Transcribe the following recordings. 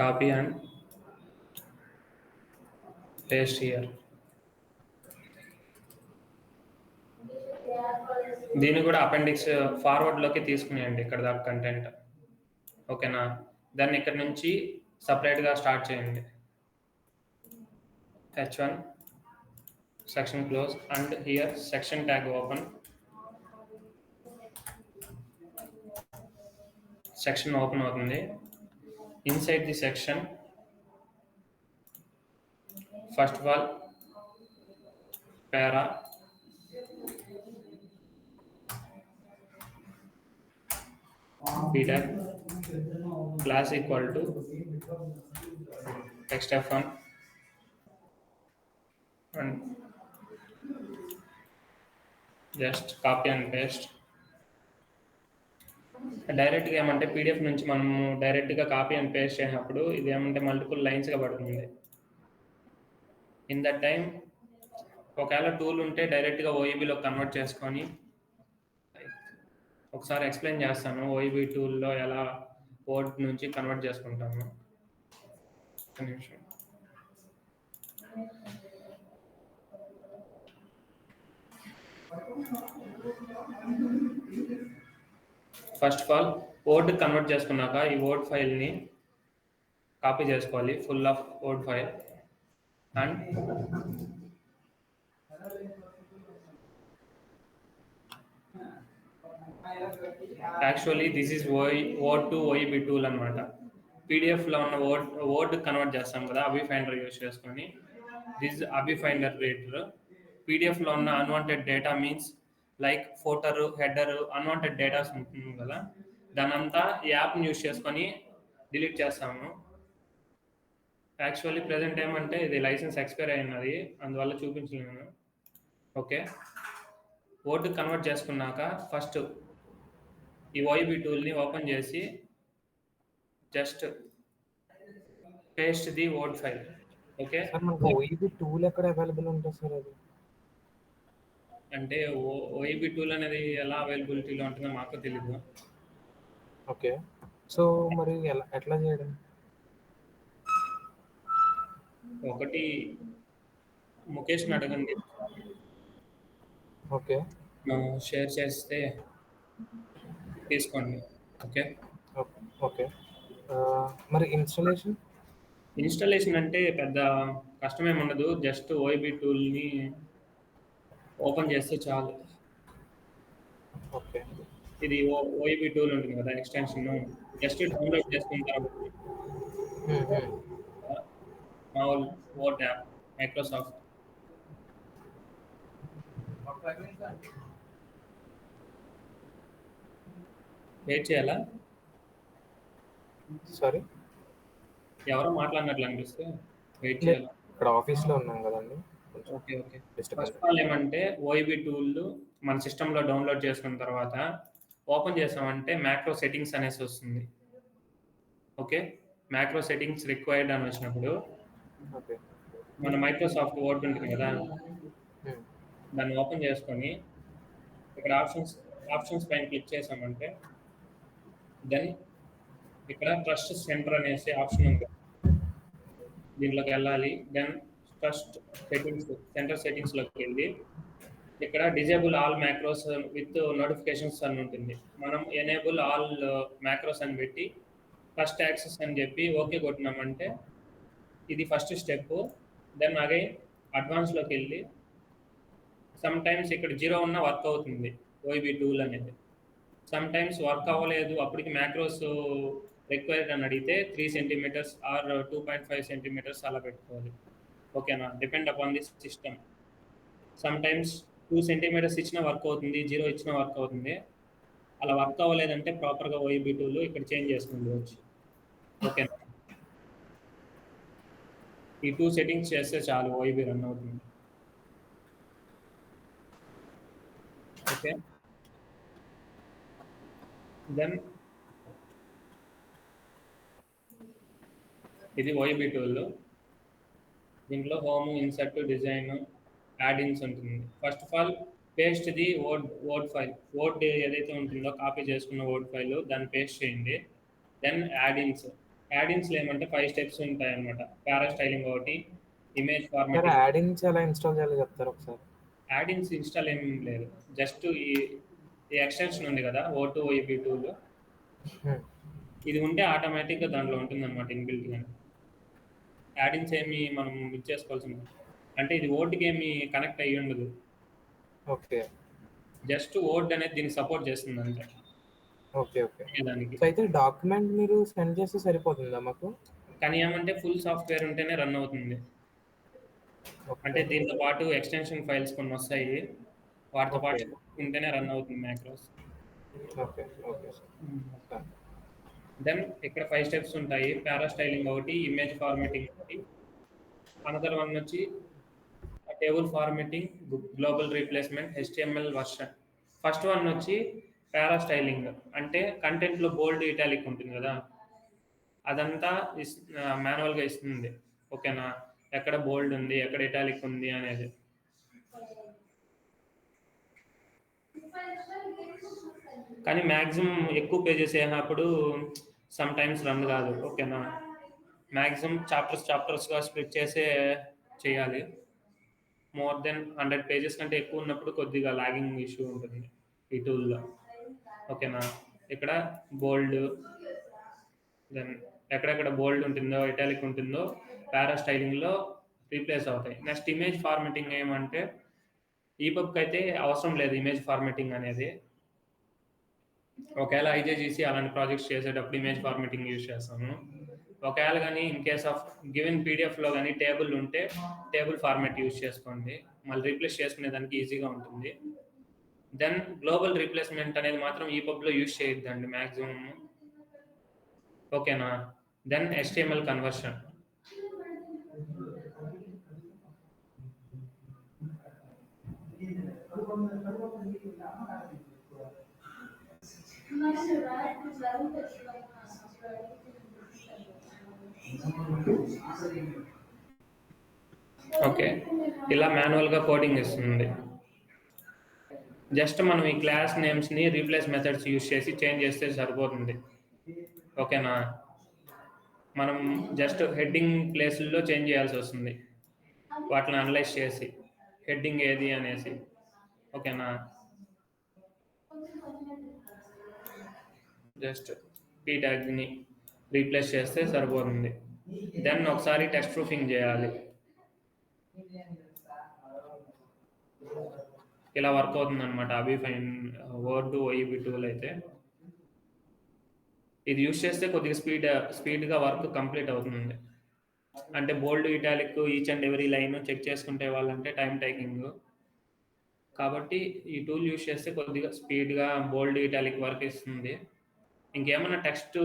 copy and paste here. దీన్ని కూడా appendix ఫార్వర్డ్లోకి తీసుకునేయండి ఇక్కడ దాకా కంటెంట్. ఓకేనా? దాన్ని ఇక్కడ నుంచి సపరేట్గా స్టార్ట్ చేయండి. h1 section close and here section tag open. Section open అవుతుంది. Inside the section, first of all para p tag class equal to text f1 and just copy and paste. డైరెక్ట్గా ఏమంటే PDF నుంచి మనము డైరెక్ట్గా copy and paste చేసినప్పుడు ఇది ఏమంటే multiple లైన్స్గా పడుతుంది. ఇన్ దట్ టైం ఒకవేళ టూల్ ఉంటే డైరెక్ట్గా ఓఈబీలో కన్వర్ట్ చేసుకొని ఒకసారి ఎక్స్ప్లెయిన్ చేస్తాను ఓఈబీ టూల్లో ఎలా వర్డ్ నుంచి కన్వర్ట్ చేసుకుంటాము. ఒక నిమిషం. First of all word convert చేసుకున్నాక ఈ వర్డ్ ఫైల్ని కాపీ చేసుకోవాలి, full of word file. And actually this is word to OEB tool అనమాట. పీడిఎఫ్లో ఉన్న వర్డ్ కన్వర్ట్ చేస్తాం కదా అబీ ఫైండర్ యూజ్ చేసుకొని. దిస్ అబీ ఫైండర్ రీడర్ పీడిఎఫ్లో ఉన్న unwanted data means like footer header unwanted datas ఉంటుంది కదా, దాని అంతా ఈ యాప్ని యూజ్ చేసుకొని డిలీట్ చేస్తాము. యాక్చువల్లీ ప్రజెంట్ ఏమంటే ఇది లైసెన్స్ ఎక్స్పైర్ అయినది, అందువల్ల చూపించలేను. ఓకే, వర్డ్ కన్వర్ట్ చేసుకున్నాక ఫస్ట్ ఈ ఓఈబీ టూల్ని ఓపెన్ చేసి just paste the word file. Okay, OEB tool ఎక్కడ అవైలబుల్ ఉంటుంది సార్? అది అంటే ఓఈబీ టూల్ అనేది ఎలా అవైలబిలిటీలో ఉంటుందో మాకు తెలీదు. ఓకే, సో మరి ఎట్లా చేయడం? ఒకటి ముఖేష్ని అడగండి. ఓకే, షేర్ చేస్తే తీసుకోండి. Okay okay. మరి ఇన్స్టాలేషన్ అంటే పెద్ద కష్టమేమి ఉండదు, జస్ట్ ఓఈబీ టూల్ని ఓపెన్ చేస్తే చాలు. ఓకే, ఇది ఓఈబీ టూల్ ఉంటుంది కదా ఎక్స్టెన్షన్, జస్ట్ డౌన్లోడ్ చేసుకున్న తర్వాత మామూలు వర్డ్ యాప్ మైక్రోసాఫ్ట్ వెయిట్ చేయాలా? సారీ, ఎవరో మాట్లాడినట్లు అనిపిస్తే వెయిట్ చేయాలా? ఇక్కడ ఆఫీస్లో ఉన్నాం కదండి. Okay okay. First of all ఏమంటే ఓఈబీ టూల్ మన సిస్టంలో డౌన్లోడ్ చేసుకున్న తర్వాత ఓపెన్ చేసామంటే మ్యాక్రో సెట్టింగ్స్ అనేసి వస్తుంది. ఓకే, మ్యాక్రో సెట్టింగ్స్ రిక్వైర్డ్ అని వచ్చినప్పుడు మన మైక్రోసాఫ్ట్ వర్డ్ ఉంటుంది కదా, దాన్ని ఓపెన్ చేసుకొని ఇక్కడ ఆప్షన్స్ పైన క్లిక్ చేసామంటే దెన్ ఇక్కడ ట్రస్ట్ సెంటర్ అనేసి ఆప్షన్ ఉంది, దీంట్లోకి వెళ్ళాలి. దెన్ ట్రస్ట్ సెంటర్ సెట్టింగ్స్లోకి వెళ్ళి ఇక్కడ disable all macros with notifications అని ఉంటుంది. మనం ఎనేబుల్ ఆల్ మ్యాక్రోస్ అని పెట్టి ఫస్ట్ యాక్సెస్ అని చెప్పి ఓకే కొట్టినామంటే ఇది ఫస్ట్ స్టెప్. దెన్ అగైన్ అడ్వాన్స్లోకి వెళ్ళి సమ్ టైమ్స్ ఇక్కడ 0 ఉన్న వర్క్ అవుతుంది ఓఈబీ టూల్ అనేది, సమ్ టైమ్స్ వర్క్ అవ్వలేదు అప్పటికి మ్యాక్రోస్ రిక్వైర్డ్ అని అడిగితే 3 సెంటీమీటర్స్ ఆర్ 2.5 సెంటీమీటర్స్ అలా పెట్టుకోవాలి. ఓకేనా, depend upon the system. Sometimes 2 centimetres ఇచ్చినా వర్క్ అవుతుంది, 0 ఇచ్చినా వర్క్ అవుతుంది. అలా వర్క్ అవ్వలేదంటే ప్రాపర్గా ఓఈబీ టూల్ ఇక్కడ చేంజ్ చేసుకోవచ్చు. ఓకేనా, ఈ 2 సెట్టింగ్స్ చేస్తే చాలు ఓఈబీ రన్ అవుతుంది. ఓకే, దెన్ ఇది ఓఈబీ టూల్. దీంట్లో హోమ్, ఇన్సర్ట్, డిజైన్, యాడ్-ఇన్స్ ఉంటుంది. First of all paste the word file, word ఏదైతే ఉంటుందో కాపీ చేసుకున్న వర్డ్ ఫైల్ దాన్ని పేస్ట్ చేయండి. దెన్ యాడ్-ఇన్స్ యాడిన్స్లో ఏమంటే 5 స్టెప్స్ ఉంటాయన్నమాట. పారా స్టైలింగ్ ఒకటి, ఇమేజ్ సార్ ఫార్మాటింగ్. యాడిన్స్ ఎలా ఇన్‌స్టాల్ చేయాలో చెప్తారా ఒకసారి? యాడిన్స్ ఇన్‌స్టాల్ ఏం లేదు. జస్ట్ ఈ ఎక్స్‌టెన్షన్ ఉంది కదా! O2 OEB tool. హ్మ్. ఇది ఉంటే ఆటోమేటిక్‌గా దాంట్లో ఉంటుందన్నమాట ఇన్‌బిల్ట్‌గానే. యాడిన్స్ ఏమి మనం ఇచ్చేసుకోవాల్సింది. అంటే ఇది ఓట్‌కి ఏమి కనెక్ట్ అయ్యి ఉండదు. ఓకే. జస్ట్ ఓట్ అనేది దీనికి సపోర్ట్ చేస్తుంది అంతే. ఓకే. ఓకే. దానికి. సో, అయితే డాక్యుమెంట్ మీరు సెండ్ చేస్తే సరిపోతుందా మాకు? కానీ ఏమంటే ఫుల్ సాఫ్ట్‌వేర్ ఉంటేనే రన్ అవుతుంది. ఓకే. అంటే దీంతో పాటు ఎక్స్‌టెన్షన్ ఫైల్స్ కొన్ని వస్తాయి. వాటితో ఓకే. పాటు ఉంటేనే రన్ అవుతుంది macros. Okay. Okay sir. Then ఇక్కడ 5 స్టెప్స్ ఉంటాయి. పారా స్టైలింగ్ ఒకటి, ఇమేజ్ ఫార్మాటింగ్ ఒకటి. అనదర్ వన్ వచ్చి table formatting, global replacement, HTML version. First one వచ్చి పారా స్టైలింగ్ అంటే కంటెంట్లో బోల్డ్ ఇటాలిక్ ఉంటుంది కదా, అదంతా మాన్యువల్గా ఇస్తుంది. ఓకేనా, ఎక్కడ బోల్డ్ ఉంది, ఎక్కడ ఇటాలిక్ ఉంది అనేది. కానీ మ్యాక్సిమం ఎక్కువ పేజెస్ అయినప్పుడు సమ్ టైమ్స్ రన్ కాదు. ఓకేనా, మ్యాక్సిమం చాప్టర్స్గా స్ప్లిట్ చేసే చేయాలి. మోర్ దెన్ 100 పేజెస్ కంటే ఎక్కువ ఉన్నప్పుడు కొద్దిగా లాగింగ్ ఇష్యూ ఉంటుంది ఈ టూల్లో. ఓకేనా, ఇక్కడ బోల్డ్, దెన్ ఎక్కడెక్కడ బోల్డ్ ఉంటుందో, ఇటాలిక్ ఉంటుందో పారా స్టైలింగ్లో రీప్లేస్ అవుతాయి. నెక్స్ట్ ఇమేజ్ ఫార్మాటింగ్ ఏమంటే ఈపబ్కి అయితే అవసరం లేదు ఇమేజ్ ఫార్మాటింగ్ అనేది. ఒకవేళ ఐజేజీసీ అలాంటి ప్రాజెక్ట్స్ చేసేటప్పుడు ఇమేజ్ ఫార్మాటింగ్ యూజ్ చేస్తాము. ఒకవేళ కానీ ఇన్ కేస్ ఆఫ్ గివెన్ పీడిఎఫ్లో కానీ టేబుల్ ఉంటే టేబుల్ ఫార్మాట్ యూజ్ చేసుకోండి, మళ్ళీ రీప్లేస్ చేసుకునే దానికి ఈజీగా ఉంటుంది. దెన్ గ్లోబల్ రీప్లేస్మెంట్ అనేది మాత్రం ఈపబ్లో యూజ్ చేయొద్దండి మ్యాక్సిమం. ఓకేనా, దెన్ HTML కన్వర్షన్. ఓకే, ఇలా మాన్యువల్గా కోడింగ్ ఇస్తుంది. జస్ట్ మనం ఈ క్లాస్ నేమ్స్ని రీప్లేస్ మెథడ్స్ యూజ్ చేసి చేంజ్ చేస్తే సరిపోతుంది. ఓకేనా, మనం జస్ట్ హెడ్డింగ్ ప్లేస్లో చేంజ్ చేయాల్సి వస్తుంది, వాటిని అనలైజ్ చేసి హెడ్డింగ్ ఏది అనేసి. ఓకేనా, జస్ట్ పీ ట్యాగ్ని రీప్లేస్ చేస్తే సరిపోతుంది. దెన్ ఒకసారి టెక్స్ట్ ప్రూఫింగ్ చేయాలి. ఇలా వర్క్ అవుతుంది అనమాట అబిఫైన్ వర్డ్ OEB టూల్ అయితే. ఇది యూజ్ చేస్తే కొద్దిగా స్పీడ్గా వర్క్ కంప్లీట్ అవుతుంది. అంటే bold italic each and every line check చేసుకుంటే వాళ్ళంటే టైం టేకింగ్. కాబట్టి ఈ టూల్ యూజ్ చేస్తే కొద్దిగా స్పీడ్గా బోల్డ్ ఇటాలిక్ వర్క్ ఇస్తుంది. ఇంకేమైనా టెక్స్ట్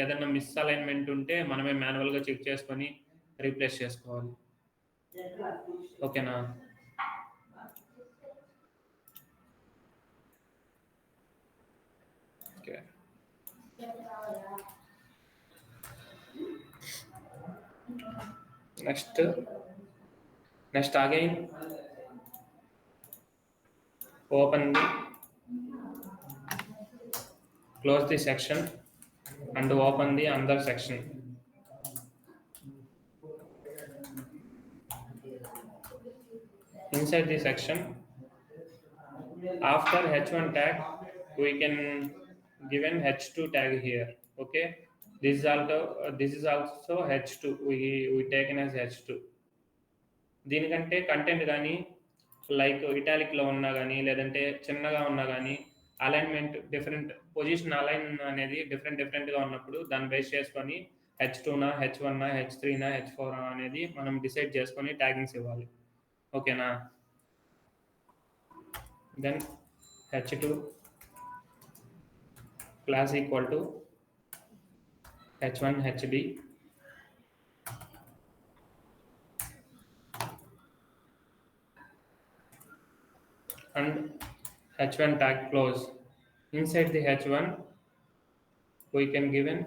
ఏదైనా మిస్ అలైన్మెంట్ ఉంటే మనమే మాన్యువల్గా చెక్ చేసుకొని రీప్లేస్ చేసుకోవాలి. ఓకేనా, okay. next again open close the section and open the another section. Inside the section, after h1 tag we can given h2 tag here. Okay, this is also h2, we taken as h2. దీనికంటే content కానీ like ఇటాలిక్లో ఉన్నా కానీ లేదంటే చిన్నగా ఉన్నా కానీ alignment different position align అనేది డిఫరెంట్గా ఉన్నప్పుడు దాన్ని బేస్ చేసుకొని H2నా, H1నా, H3నా, H4 అనేది మనం డిసైడ్ చేసుకొని ట్యాగింగ్స్ ఇవ్వాలి. ఓకేనా, then H2 class equal to H1 HD and H1 tag close. Inside the H1 we can given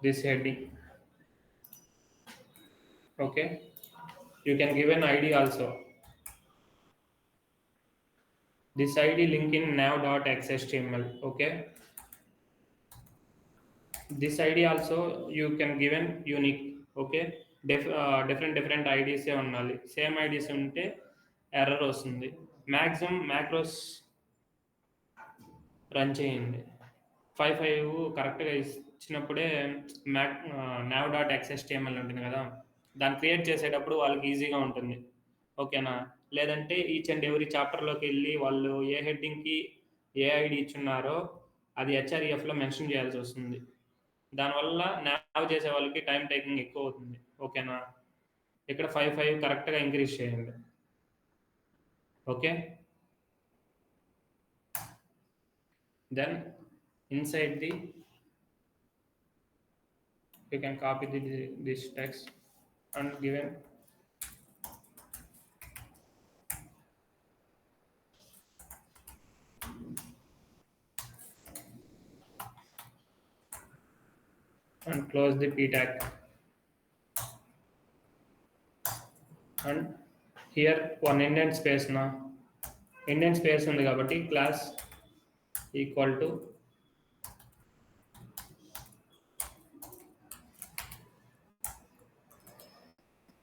this heading. Okay, you can give an ID also. This ID link in nav.xhtml. Okay, this ID also you can given unique. Okay, different IDs ఉండాలి. Same IDs ఉంటే error వస్తుంది. Maximum macros run చేయండి. 5 కరెక్ట్గా ఇచ్చినప్పుడే nav dot ఎక్స్ఎస్టిఎంఎల్ ఉంటుంది కదా, దాన్ని create చేసేటప్పుడు వాళ్ళకి ఈజీగా ఉంటుంది. ఓకేనా? లేదంటే ఈచ్ అండ్ ఎవ్రీ చాప్టర్లోకి వెళ్ళి వాళ్ళు ఏ హెడ్డింగ్కి ఏ ఐడి ఇచ్చున్నారో అది హెచ్ఆర్ఈఎఫ్లో మెన్షన్ చేయాల్సి వస్తుంది. దానివల్ల nav చేసే వాళ్ళకి టైం టేకింగ్ ఎక్కువ అవుతుంది. ఓకేనా? ఇక్కడ 5 కరెక్ట్గా ఇంక్రీజ్ చేయండి. Okay, then inside you can copy this text and given and close the p tag, and here one indent space na indent space ఉంది కాబట్టి class equal to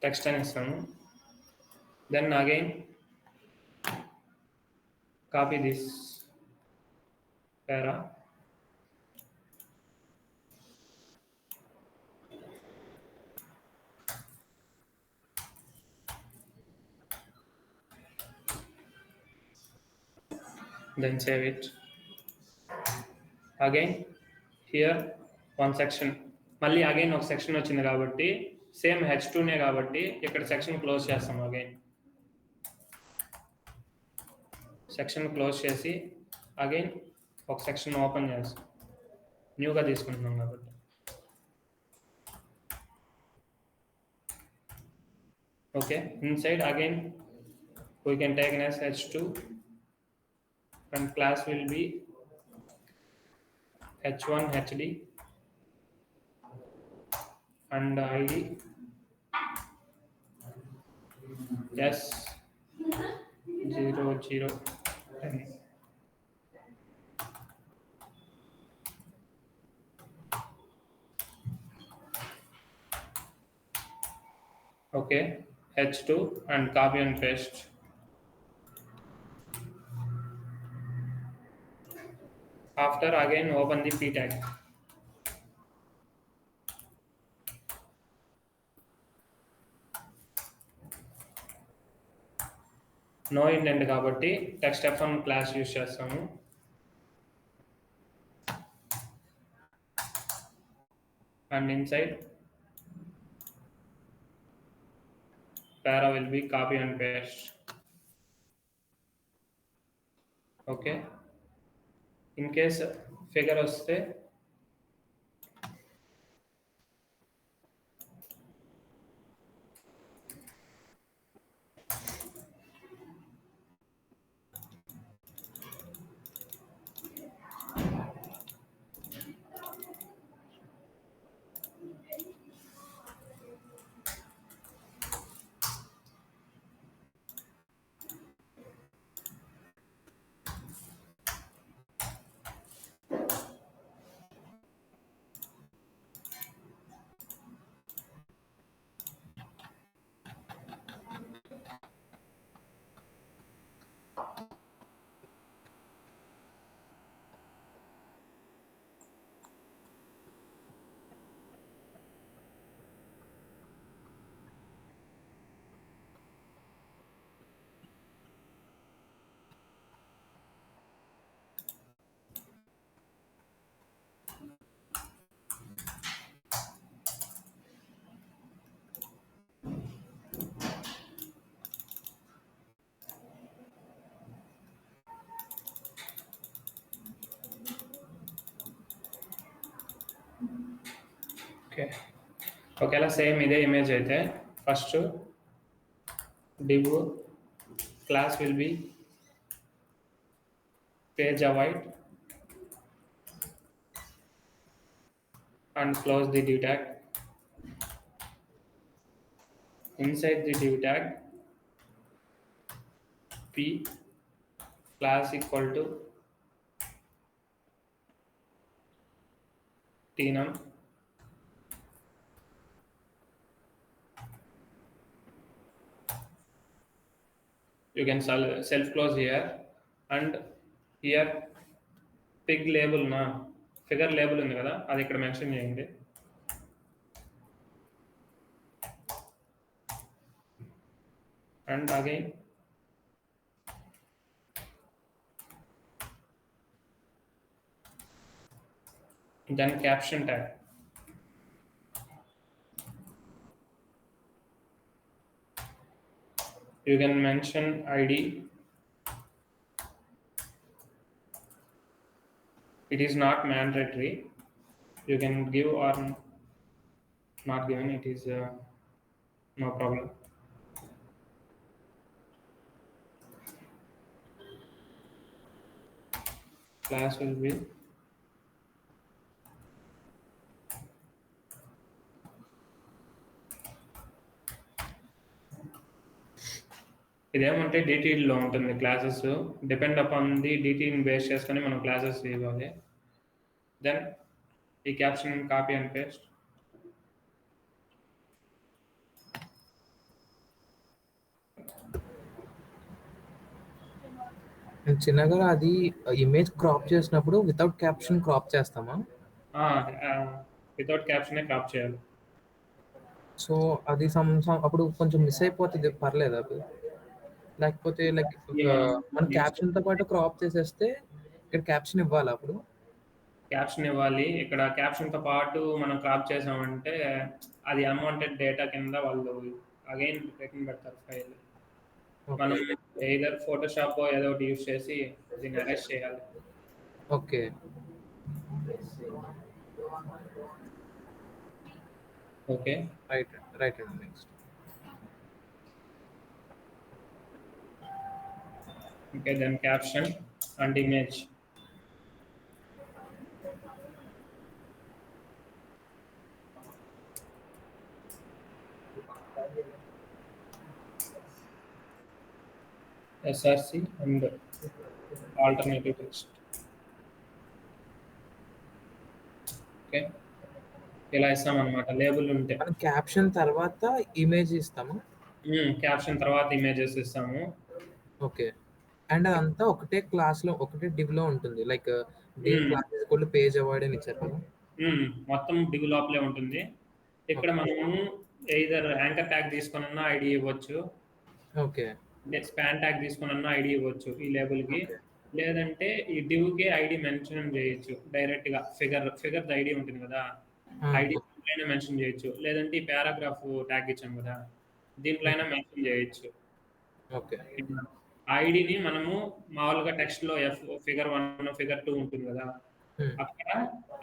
text అని ఇస్తాను. then again copy this para, then save it. Again here one section, మళ్ళీ again ఒక section వచ్చింది కాబట్టి same H2నే కాబట్టి ఇక్కడ సెక్షన్ క్లోజ్ చేస్తాం. అగైన్ సెక్షన్ క్లోజ్ చేసి అగైన్ ఒక సెక్షన్ ఓపెన్ చేస్తాం, న్యూగా తీసుకుంటున్నాం కాబట్టి. Okay, inside again we can take as H2 and class will be H1 HD and ID S0010. Okay, H2 and copy and paste. After again open the p tag. No indent కాబట్టి text F1 class use చేస్తాము. And inside para will be copy and paste. Okay, in case figure వస్తే okay, ఒకవేళ same ఇదే image అయితే first div class will be page avoid and close the div tag. Inside the div tag p class equal to tnum. You can self close here, and here pig label na figure label ఉంది కదా అది ఇక్కడ mention చేయండి. And again then caption tag. You can mention ID. It is not mandatory. You can give or not given. It is no problem. Class will be ఇదేమంటే డీటీలో ఉంటుంది classes, depend upon the డీటీని base చేసుకొని మనం classes ఇవ్వాలి. Then ఈ caption copy and paste. చిన్నగా అది ఇమేజ్ క్రాప్ చేసినప్పుడు వితౌట్ క్యాప్షన్ క్రాప్ చేస్తామా? వితౌట్ క్యాప్షనే క్రాప్ చేయాలి. సో అది అప్పుడు కొంచెం మిస్ అయిపోతుంది, పర్లేదు అది? లేకపోతే లైక్ మన క్యాప్షన్తో పాటు క్రాప్ చేసేస్తే ఇక్కడ క్యాప్షన్ ఇవ్వాలి, అప్పుడు క్యాప్షన్ ఇవ్వాలి. ఇక్కడ క్యాప్షన్తో పాటు మనం క్రాప్ చేసామంటే అది అన్వాంటెడ్ డేటా కింద వాళ్ళు అగైన్ రిటర్న్ పెడతారు ఫైల్. మనం ఎయిదర్ ఫోటోషాప్ ఏదో ఒకటి యూజ్ చేసి దీన్ని అరెస్ట్ చేయాలి. ఓకే ఓకే రైట్ అండి. Next okay, then caption and image. SRC and alternative text. Okay, ఇలా ఇస్తాం అన్నమాట. లేబుల్ ఉంటే మనం క్యాప్షన్ తర్వాత ఇమేజ్ ఇస్తాము. క్యాప్షన్ తర్వాత ఇమేజెస్ ఇస్తాము. ఓకే, అండ్ అదంతా ఒకటే క్లాస్లో ఒకటే డివ్లో ఉంటుంది. లైక్ పేజ్ అవార్డ్ అని ఇచ్చారు కదా, మొత్తం డివ్ లోపలే ఉంటుంది. ఇక్కడ మనము ఎయిదర్ యాంకర్ ట్యాగ్ తీసుకున్న ఐడి ఇవ్వచ్చు, ఓకే, స్పాన్ ట్యాగ్ తీసుకున్న ఐడి ఇవ్వచ్చు ఈ లేబుల్కి, లేదంటే ఈ డివ్కి ఐడి మెన్షన్ చేయొచ్చు డైరెక్ట్ గా. ఫిగర్ ఐడి ఉంటుంది కదా, ఐడి దీంట్లో మెన్షన్ చేయొచ్చు, లేదంటే ఈ పారాగ్రాఫ్ ట్యాగ్ ఇచ్చాం కదా దీంట్లో మెన్షన్ చేయొచ్చు. ఓకే, ఐడిని మనము మామూలుగా టెక్స్ట్ లో ఫిగర్ 1 ఫిగర్ 2 ఉంటుంది కదా, అక్కడ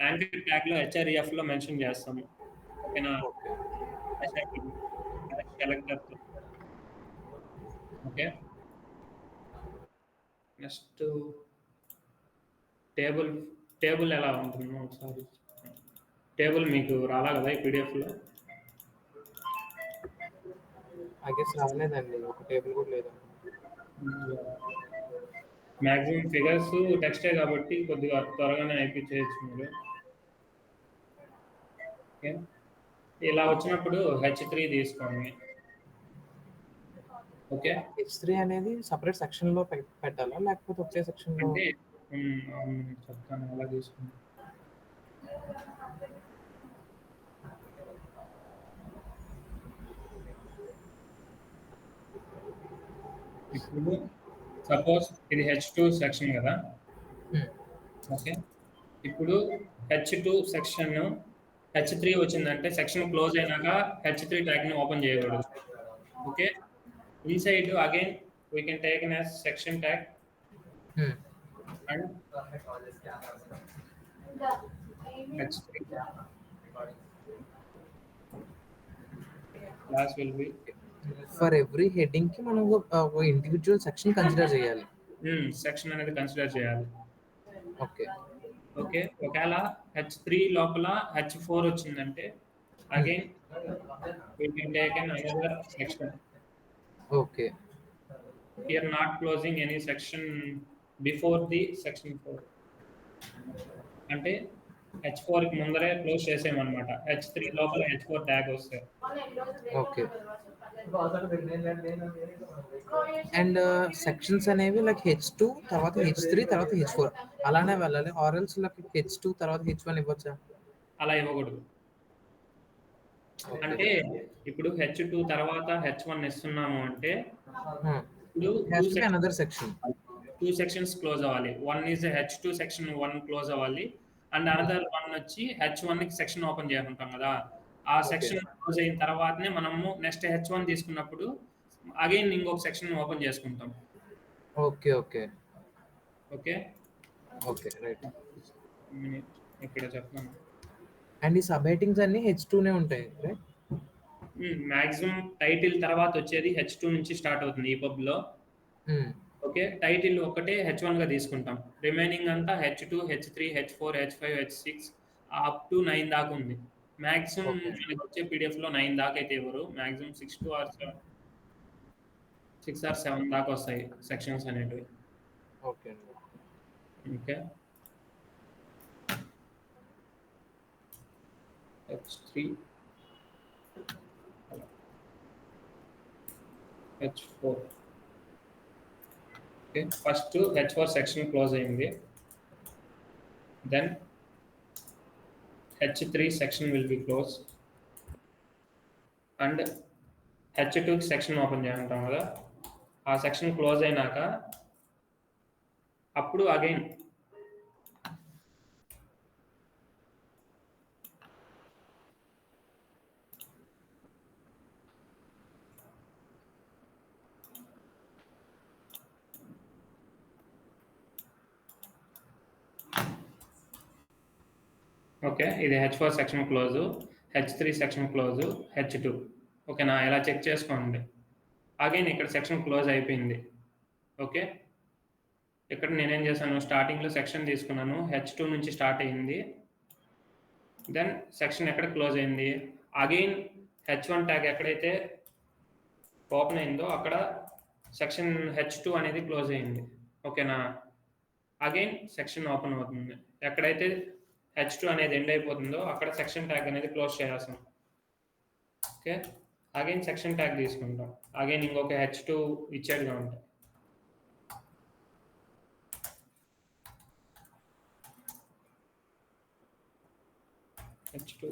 యాంకర్ ట్యాగ్ లో HREF లో మెన్షన్ చేస్తాము. ఓకేనా? ఓకే, నెక్స్ట్ టేబుల్ ఎలా ఉంటుందో ఒకసారి. టేబుల్ మీకు రాలా కదా ఈ పీడిఎఫ్లో? ఐ గెస్ రాలేదండి, ఒక టేబుల్ కూడా లేదు. మ్యాక్సిమం ఫిగర్స్ టెక్స్టే కాబట్టి కొద్దిగా త్వరగానే అయిపించేయచ్చు మీరు. ఓకే, ఇలా వచ్చినప్పుడు H3 తీసుకోండి. ఓకే, H3 అనేది సపరేట్ సెక్షన్లో పెట్టాలా, లేకపోతే ఒకే సెక్షన్లో? అంటే చెప్తాను అలా తీసుకోండి. ఇప్పుడు సపోజ్ ఇది H2 సెక్షన్ కదా, ఓకే, ఇప్పుడు H2 సెక్షన్ H3 వచ్చిందంటే సెక్షన్ క్లోజ్ అయినాక H3 ట్యాగ్ ని ఓపెన్ చేయకూడదు. Okay, inside again we can take an as section tag and H3 class will be for every heading కి మనం ఒక ఇండివిజువల్ సెక్షన్ కన్సిడర్ చేయాలి. సెక్షన్ అనేది కన్సిడర్ చేయాలి. ఓకే, ఓకే, ఒకవేళ H3 లోపల H4 వచ్చిందంటే again we can take an another section. Okay, here not closing any section before the section 4. అంటే H4కి ముందరే క్లోజ్ చేసేయమనమాట. H3 లోపల H4 ట్యాగ్ వస్తాయి. ఓకే. అండ్ సెక్షన్స్ అనేవి లైక్ H2 తర్వాత H3 తర్వాత H4 అలానే వెళ్ళాలి. ఆర్ ఎల్స్ లైక్ H2 తర్వాత H1 ఇవ్వచ్చా? అలా ఇవ్వకూడదు. అంటే ఇప్పుడు H2 తర్వాత H1 ఇస్తున్నాము అంటే ఇప్పుడు అనదర్ సెక్షన్ 2 సెక్షన్స్ క్లోజ్ అవ్వాలి. One is H2 section 1 close అవ్వాలి. అండ్ అనదర్ వన్ వచ్చి H1 సెక్షన్ ఓపెన్ చేసుకుంటాం కదా, ఆ సెక్షన్ క్లోజ్ అయిన తర్వాతనే మనము నెక్స్ట్ H1 తీసుకున్నప్పుడు అగైన్ ఇంకొక సెక్షన్ ఓపెన్ చేసుకుంటాం. Okay okay okay okay right. ఇక్కడ చెప్తాను. అండ్ ఈ సబ్ హెడ్డింగ్స్ అన్ని H2నే ఉంటాయి రైట్? మాక్సిమం టైటిల్ తర్వాత వచ్చేది H2 నుంచి స్టార్ట్ అవుతుంది ఈ పబ్లో. ఓకే, టైటిల్ ఒకటే H1 గా తీసుకుంటాం. రిమైనింగ్ అంతా H2, H3, H4, H5, H6 up to 9 దాకా ఉంది. మాక్సిమం మనకి వచ్చే PDF లో 9 దాకా అయితే ఇవ్వరు. మాక్సిమం 6 ఆర్ 7 దాకా వస్తాయి సెక్షన్స్ అనేటివి. Okay okay, H3, H4. Okay, first H4 section close అయింది. Then H3 section will be closed and H2 section open చేసుకుంటాం కదా, ఆ సెక్షన్ క్లోజ్ అయినాక అప్పుడు అగైన్ ఓకే, ఇది H4 section close, H3 section close, H2. ఓకేనా, ఇలా చెక్ చేసుకోండి. అగైన్ ఇక్కడ సెక్షన్ క్లోజ్ అయిపోయింది. ఓకే, ఇక్కడ నేనేం చేశాను, స్టార్టింగ్లో సెక్షన్ తీసుకున్నాను, H2 నుంచి స్టార్ట్ అయింది. దెన్ సెక్షన్ ఎక్కడ క్లోజ్ అయింది, అగైన్ H1 ట్యాగ్ ఎక్కడైతే ఓపెన్ అయిందో అక్కడ సెక్షన్ H2 అనేది క్లోజ్ అయింది. ఓకేనా, అగైన్ సెక్షన్ ఓపెన్ అవుతుంది. ఎక్కడైతే H2 అనేది ఎండ్ అయిపోతుందో అక్కడ సెక్షన్ ట్యాగ్ అనేది క్లోజ్ చేయాల్సింది. ఓకే, అగైన్ సెక్షన్ ట్యాగ్ తీసుకుంటాం. అగైన్ ఇంకొక H2 ఇచ్చేట్టుగా ఉంటాయి. H2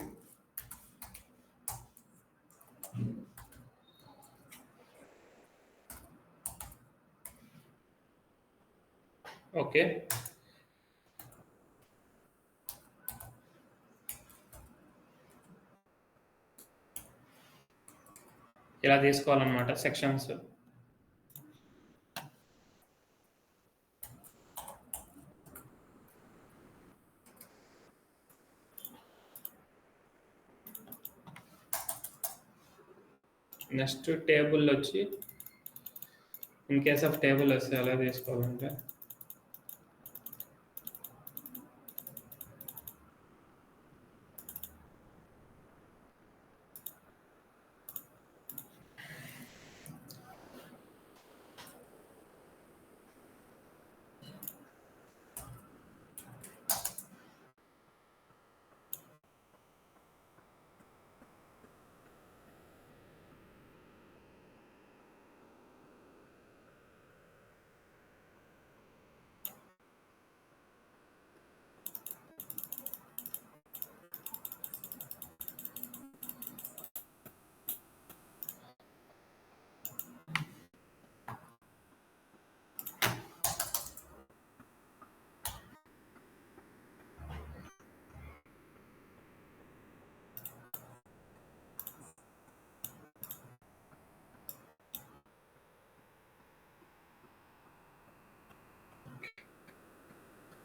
ఓకే, ఇలా తీసుకోవాలన్నమాట సెక్షన్స్. నెక్స్ట్ టేబుల్ వచ్చి ఇన్ కేస్ ఆఫ్ టేబుల్ వస్తే ఎలా తీసుకోవాలంటే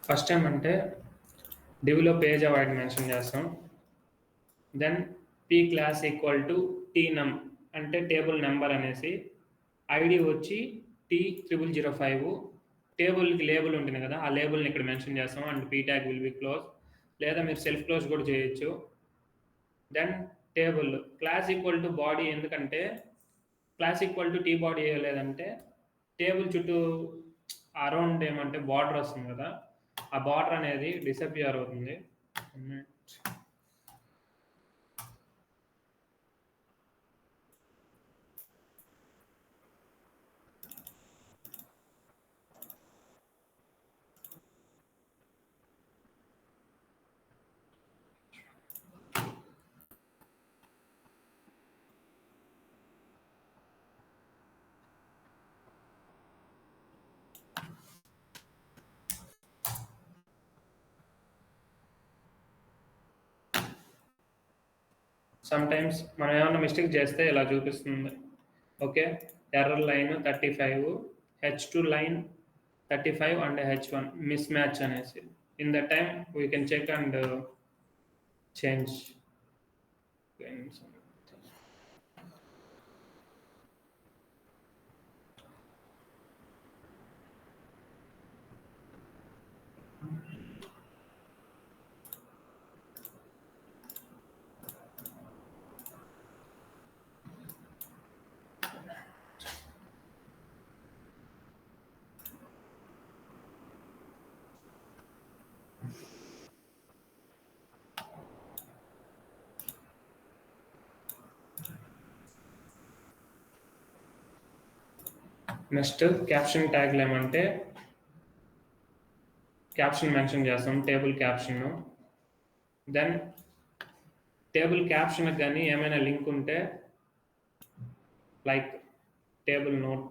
ఫస్ట్ టైం అంటే డివ్లో పేజ్ అవాయిడ్ మెన్షన్ చేస్తాం. Then p class equal to t num అంటే టేబుల్ నెంబర్ అనేసి, ఐడి వచ్చి T0005. టేబుల్కి లేబుల్ ఉంటుంది కదా, ఆ లేబుల్ని ఇక్కడ మెన్షన్ చేస్తాం. And P tag will be close, లేదా మీరు సెల్ఫ్ క్లోజ్ కూడా చేయొచ్చు. Then table class equal to body, ఎందుకంటే class equal to T body లేదంటే టేబుల్ చుట్టూ అరౌండ్ ఏమంటే బార్డర్ వస్తుంది కదా, ఆ బార్డర్ అనేది డిసపియర్ అవుతుంది. సమ్ టైమ్స్ మనం ఏమైనా మిస్టేక్ చేస్తే ఇలా చూపిస్తుంది. Okay, error line 35, H2 line 35 and H1 mismatch అనేసి. In the time we can check and change. Next caption ట్యాగ్లు ఏమంటే క్యాప్షన్ మెన్షన్ చేస్తాం, table caption. Then table caption కానీ ఏమైనా లింక్ ఉంటే like table note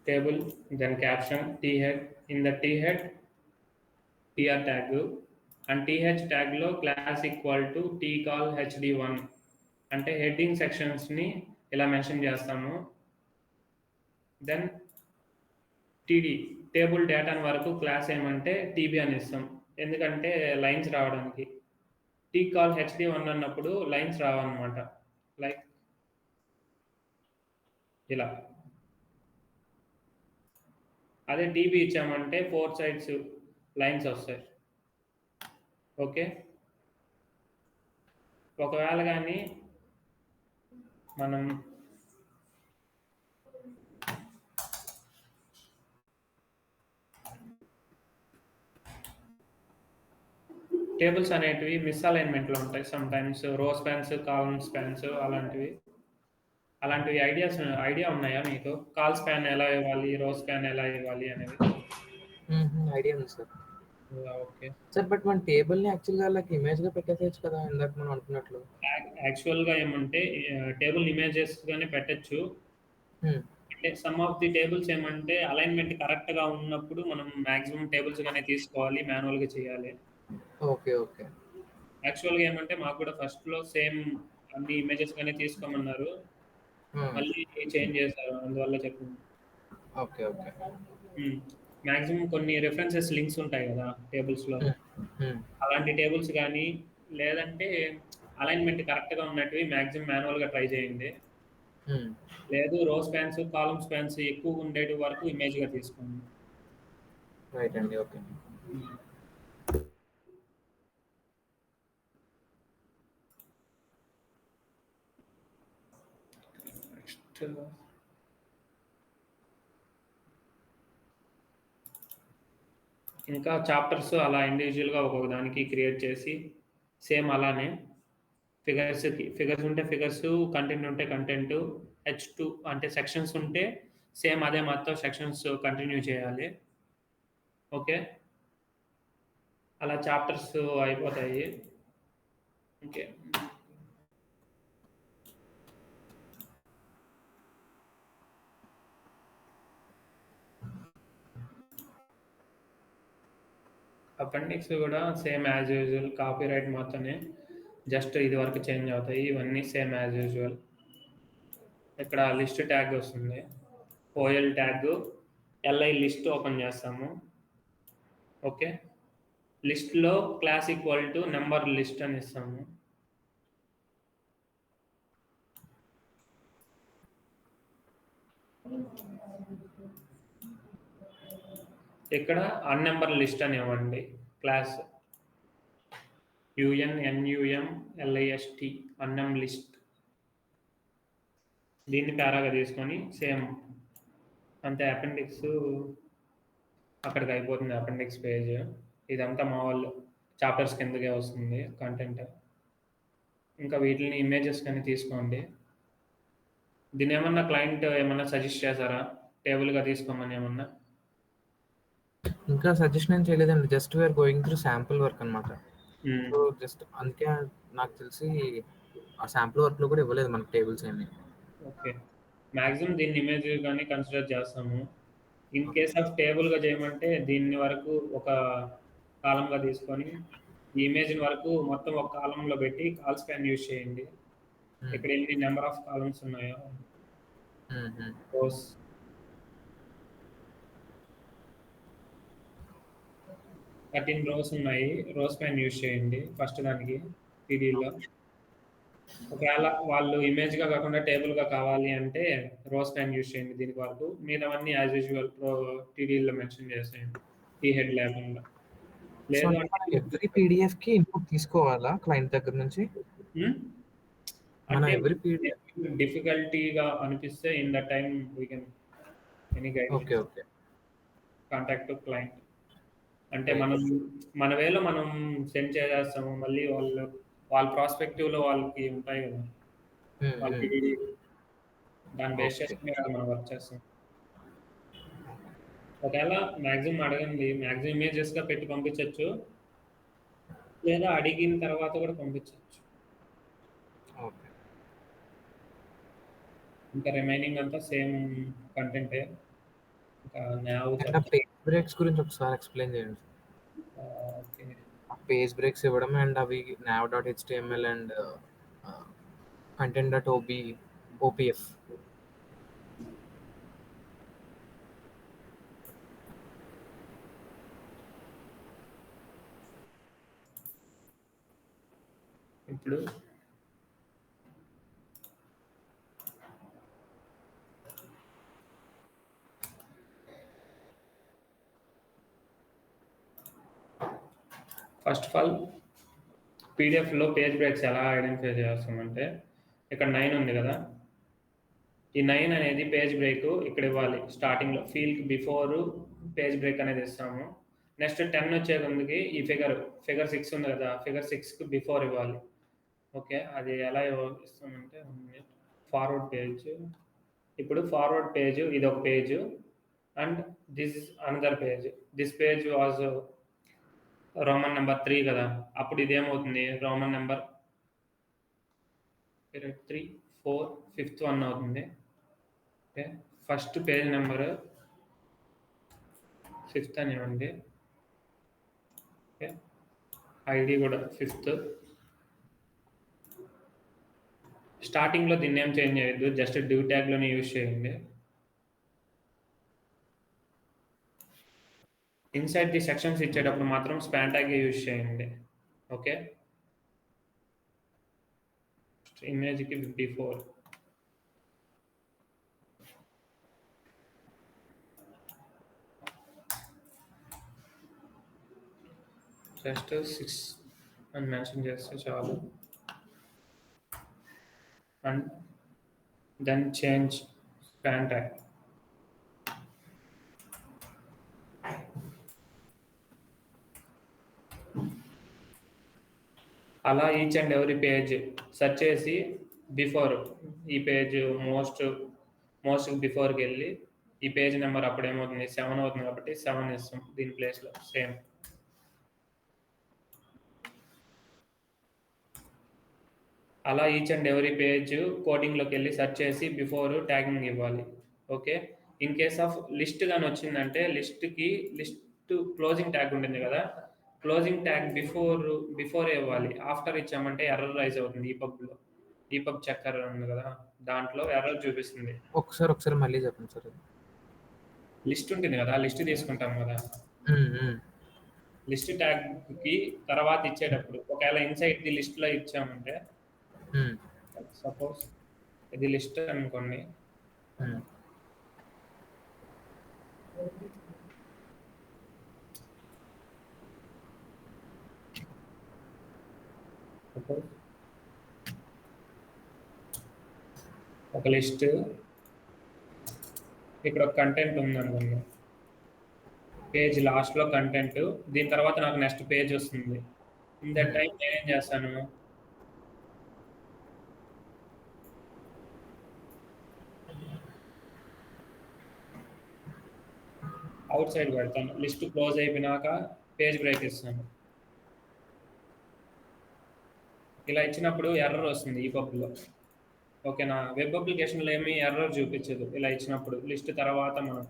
table, then caption, t-head, in the t-head tr tag, and th tag లో class equal to tcall hd1 అంటే heading sections ని ఇలా మెన్షన్ చేస్తాము. Then TD table data వరకు class ఏమంటే టీబీ అని ఇస్తాం, ఎందుకంటే లైన్స్ రావడానికి. tcall hd1 అన్నప్పుడు లైన్స్ రావన్నమాట, లైక్ ఇలా. అదే టీబీ ఇచ్చామంటే 4 sides లైన్స్ వస్తాయి. ఓకే, ఒకవేళ కానీ మనం టేబుల్స్ అనేటివి మిస్ అలైన్మెంట్లో ఉంటాయి. సమ్ టైమ్స్ రో స్పాన్స్, కాలమ్ స్పాన్స్ అలాంటివి ఐడియా ఉన్నాయా మీకు? కాల్ స్పాన్ ఎలా ఇవ్వాలి, రో స్పాన్ ఎలా ఇవ్వాలి అనేది ఐడియా ఉంది సార్. ఓకే సార్, బట్ మన టేబుల్ని యాక్చువల్గా లైక్ ఇమేజ్గా పెట్టేసేయచ్చు కదా, ఇందాక మనం అనుకున్నట్లు. యాక్చువల్గా ఏమంటే టేబుల్ ఇమేజెస్ గానే పెట్టచ్చు. అంటే సమ్ ఆఫ్ ది టేబుల్స్ ఏమంటే అలైన్మెంట్ కరెక్ట్గా ఉన్నప్పుడు మనం మాక్సిమం టేబుల్స్ గానే తీసుకోవాలి, మాన్యువల్గా చేయాలి. Okay okay. యాక్చువల్గా ఏమంటే మాకు కూడా ఫస్ట్లో సేమ్ అన్ని ఇమేజెస్ గానే తీసుకోమన్నారు, మళ్ళీ చేంజ్ చేశారు, అందువల్ల చెప్పింది. Okay okay. మాక్సిమం కొన్ని రెఫరెన్సెస్ లింక్స్ ఉంటాయి కదా టేబుల్స్లో, అలాంటి టేబుల్స్ కానీ లేదంటే అలైన్మెంట్ కరెక్ట్గా ఉన్నట్టువి మాక్సిమం మాన్యువల్గా ట్రై చేయండి. లేదు రో స్పాన్స్, కాలమ్ స్పాన్స్ ఎక్కువ ఉండేటి వరకు ఇమేజ్గా తీసుకోండి. రైట్ అండి, ఓకే. ఇంకా చాప్టర్స్ అలా ఇండివిజువల్గా ఒక్కొక్క దానికి క్రియేట్ చేసి సేమ్ అలానే ఫిగర్స్ ఉంటే ఫిగర్స్, కంటెంట్ ఉంటే కంటెంట్, H2 అంటే సెక్షన్స్ ఉంటే సేమ్ అదే మొత్తం సెక్షన్స్ కంటిన్యూ చేయాలి. ఓకే, అలా చాప్టర్స్ అయిపోతాయి. ఓకే, అపెండిక్స్ కూడా same as usual, copy right మాత్రమే జస్ట్ ఇది వరకు చేంజ్ అవుతాయి, ఇవన్నీ సేమ్ యాజ్ యూజువల్. ఇక్కడ లిస్ట్ ట్యాగ్ వస్తుంది, ఓఎల్ ట్యాగ్, ఎల్ఐ లిస్ట్ ఓపెన్ చేస్తాము. ఓకే, లిస్ట్లో class equal to number list అని ఇస్తాము. ఇక్కడ అన్నెంబర్ లిస్ట్ అని ఇవ్వండి, క్లాస్ UNNUMLIST అన్నం లిస్ట్. దీన్ని ప్యారాగా తీసుకొని సేమ్ అంతే అపెండిక్స్ అక్కడికి అయిపోతుంది అపెండిక్స్ పేజ్. ఇదంతా మా వాళ్ళు చాప్టర్స్ కిందకే వస్తుంది కంటెంట్. ఇంకా వీటిని ఇమేజెస్ కానీ తీసుకోండి. దీని ఏమన్నా క్లయింట్ ఏమన్నా సజెస్ట్ చేశారా టేబుల్గా తీసుకోమని ఏమన్నా? ఇంకా సజెషన్ ఏం చేయలేదండి. Just we are going through sample work అనమాట. సో జస్ట్ అందుకే నాకు తెలిసి ఆ శాంపుల్ వర్క్లో కూడా ఇవ్వలేదు మనకు టేబుల్స్ ఏమి. ఓకే, మ్యాక్సిమం దీన్ని ఇమేజ్ కానీ కన్సిడర్ చేస్తాము. ఇన్ కేస్ ఆఫ్ టేబుల్గా చేయమంటే దీన్ని వరకు ఒక కాలంగా తీసుకొని ఈ ఇమేజ్ వరకు మొత్తం ఒక కాలంలో పెట్టి కాల్ స్కాన్ యూజ్ చేయండి. ఇక్కడ ఎన్ని నెంబర్ ఆఫ్ కాలమ్స్ ఉన్నాయో రోస్ 13 రోస్ ఉన్నాయి. రోస్ పైన యూజ్ చేయండి ఫస్ట్ దానికి పీడీలో. ఒకవేళ వాళ్ళు ఇమేజ్గా కాకుండా టేబుల్గా కావాలి అంటే రోస్ పైన యూజ్ చేయండి దీనికి వరకు. మిగతావన్నీ యాజ్ యూజువల్ టీడీలో మెన్షన్ చేసేయండి ఈ హెడ్ లేకుండా. సో లేదు మనం అంటే ఎవ్రీ పీడిఎఫ్కి ఇన్పుట్ తీసుకోవాలా క్లయింట్ దగ్గర నుంచి? మనం అంటే ఎవ్రీ పీడిఎఫ్ డిఫికల్టీగా అనిపిస్తే in the time we can any okay guide okay contact to client. అంటే మనం మన వేలో మనం సెండ్ చేసేస్తాము. మళ్ళీ వాళ్ళ ప్రాస్పెక్టివ్లో వాళ్ళకి ఉంటాయి కదా వాళ్ళకి దాన్ని బేస్ చేసుకునే కదా మనం వర్క్ చేస్తాం. ఒకవేళ మ్యాక్సిమం అడగండి, మ్యాక్సిమం ఇమేజెస్గా పెట్టి పంపించవచ్చు, లేదా అడిగిన తర్వాత కూడా పంపించవచ్చు. ఓకే. ఇంకా రిమైనింగ్ అంతా సేమ్ కంటెంటే. ఇంకా పేజ్ బ్రేక్స్ గురించి ఒకసారి ఎక్స్ప్లెయిన్ చేయండి. ఓకే, పేజ్ బ్రేక్స్ ఇవ్వడం అండ్ అవి nav.html అండ్ content.opf. ఇప్పుడు ఫస్ట్ ఆఫ్ ఆల్ పీడిఎఫ్లో పేజ్ బ్రేక్స్ ఎలా ఐడెంటిఫై చేస్తామంటే ఇక్కడ 9 ఉంది కదా, ఈ 9 అనేది పేజ్ బ్రేక్ ఇక్కడ ఇవ్వాలి. స్టార్టింగ్లో ఫీల్డ్ బిఫోర్ పేజ్ బ్రేక్ అనేది ఇస్తాము. నెక్స్ట్ 10 వచ్చే ముందుకి ఈ ఫిగర్ 6 ఉంది కదా, ఫిగర్ 6కి బిఫోర్ ఇవ్వాలి. ఓకే, అది ఎలా ఇస్తామంటే ఫార్వర్డ్ పేజ్. ఇప్పుడు ఫార్వర్డ్ పేజ్ ఇది ఒక page and this is another page. This page was Roman number 3 కదా, అప్పుడు ఇదేమవుతుంది రోమన్ నెంబర్ 3, 4, 5th వన్ అవుతుంది. Okay, first page number 5th అని ఇవ్వండి. ఓకే, ఐడి కూడా 5th. స్టార్టింగ్లో దీన్ని ఏం చేంజ్ చేయొద్దు, జస్ట్ డివ్ ట్యాగ్లోనే యూజ్ చేయండి. ఇన్సైడ్ ది సెక్షన్స్ ఇచ్చేటప్పుడు మాత్రం స్పాన్ ట్యాగ్ యూజ్ చేయండి. ఓకే, ఇమేజ్కి బిఫోర్ జస్ట్ 6 అని మెన్షన్ చేస్తే చాలు. And then change span tag. అలా each and every page search చేసి బిఫోర్ ఈ పేజ్ మోస్ట్ బిఫోర్కి వెళ్ళి ఈ పేజ్ నెంబర్ అప్పుడు ఏమవుతుంది 7 అవుతుంది కాబట్టి 7 ఇస్తాం దీని ప్లేస్లో సేమ్. అలా ఈచ్ అండ్ ఎవ్రీ పేజ్ కోడింగ్లోకి వెళ్ళి సెర్చ్ చేసి బిఫోర్ ట్యాగింగ్ ఇవ్వాలి. Okay, in case of list కానీ వచ్చిందంటే లిస్ట్ క్లోజింగ్ ట్యాగ్ ఉంటుంది కదా, క్లోజింగ్ ట్యాగ్ బిఫోర్ ఇవ్వాలి. ఆఫ్టర్ ఇచ్చామంటే ఎర్రర్ రైజ్ అవుతుంది. ఈపబ్ చెక్కర్ ఉంది కదా, దాంట్లో ఎర్రర్ చూపిస్తుంది. ఒకసారి మళ్ళీ చెప్పండి సార్. లిస్ట్ ఉంటుంది కదా, లిస్ట్ తీసుకుంటాం కదా, లిస్ట్ ట్యాగ్కి తర్వాత ఇచ్చేటప్పుడు ఒకవేళ ఇన్సైడ్ ది లిస్ట్లో ఇచ్చామంటే సపోజ్ ఇది లిస్ట్ అనుకోండి. ఒక లిస్ట్ ఇక్కడ ఒక కంటెంట్ ఉందనుకుందాం. పేజ్ లాస్ట్‌లో కంటెంట్. దీని తర్వాత నాకు నెక్స్ట్ పేజ్ వస్తుంది. ఇన్ దట్ టైమ్ నేనేం చేస్తాను, ఔట్ సైడ్ పెడతాను. లిస్ట్ క్లోజ్ అయిపోయినాక పేజ్ బ్రేక్ ఇస్తాను. ఇలా ఇచ్చినప్పుడు ఎర్రర్ వస్తుంది ఈ పబ్‌లో. ఓకేనా? వెబ్ అప్లికేషన్‌లో ఏమి ఎర్రర్ చూపించదు ఇలా ఇచ్చినప్పుడు. లిస్ట్ తర్వాత మనం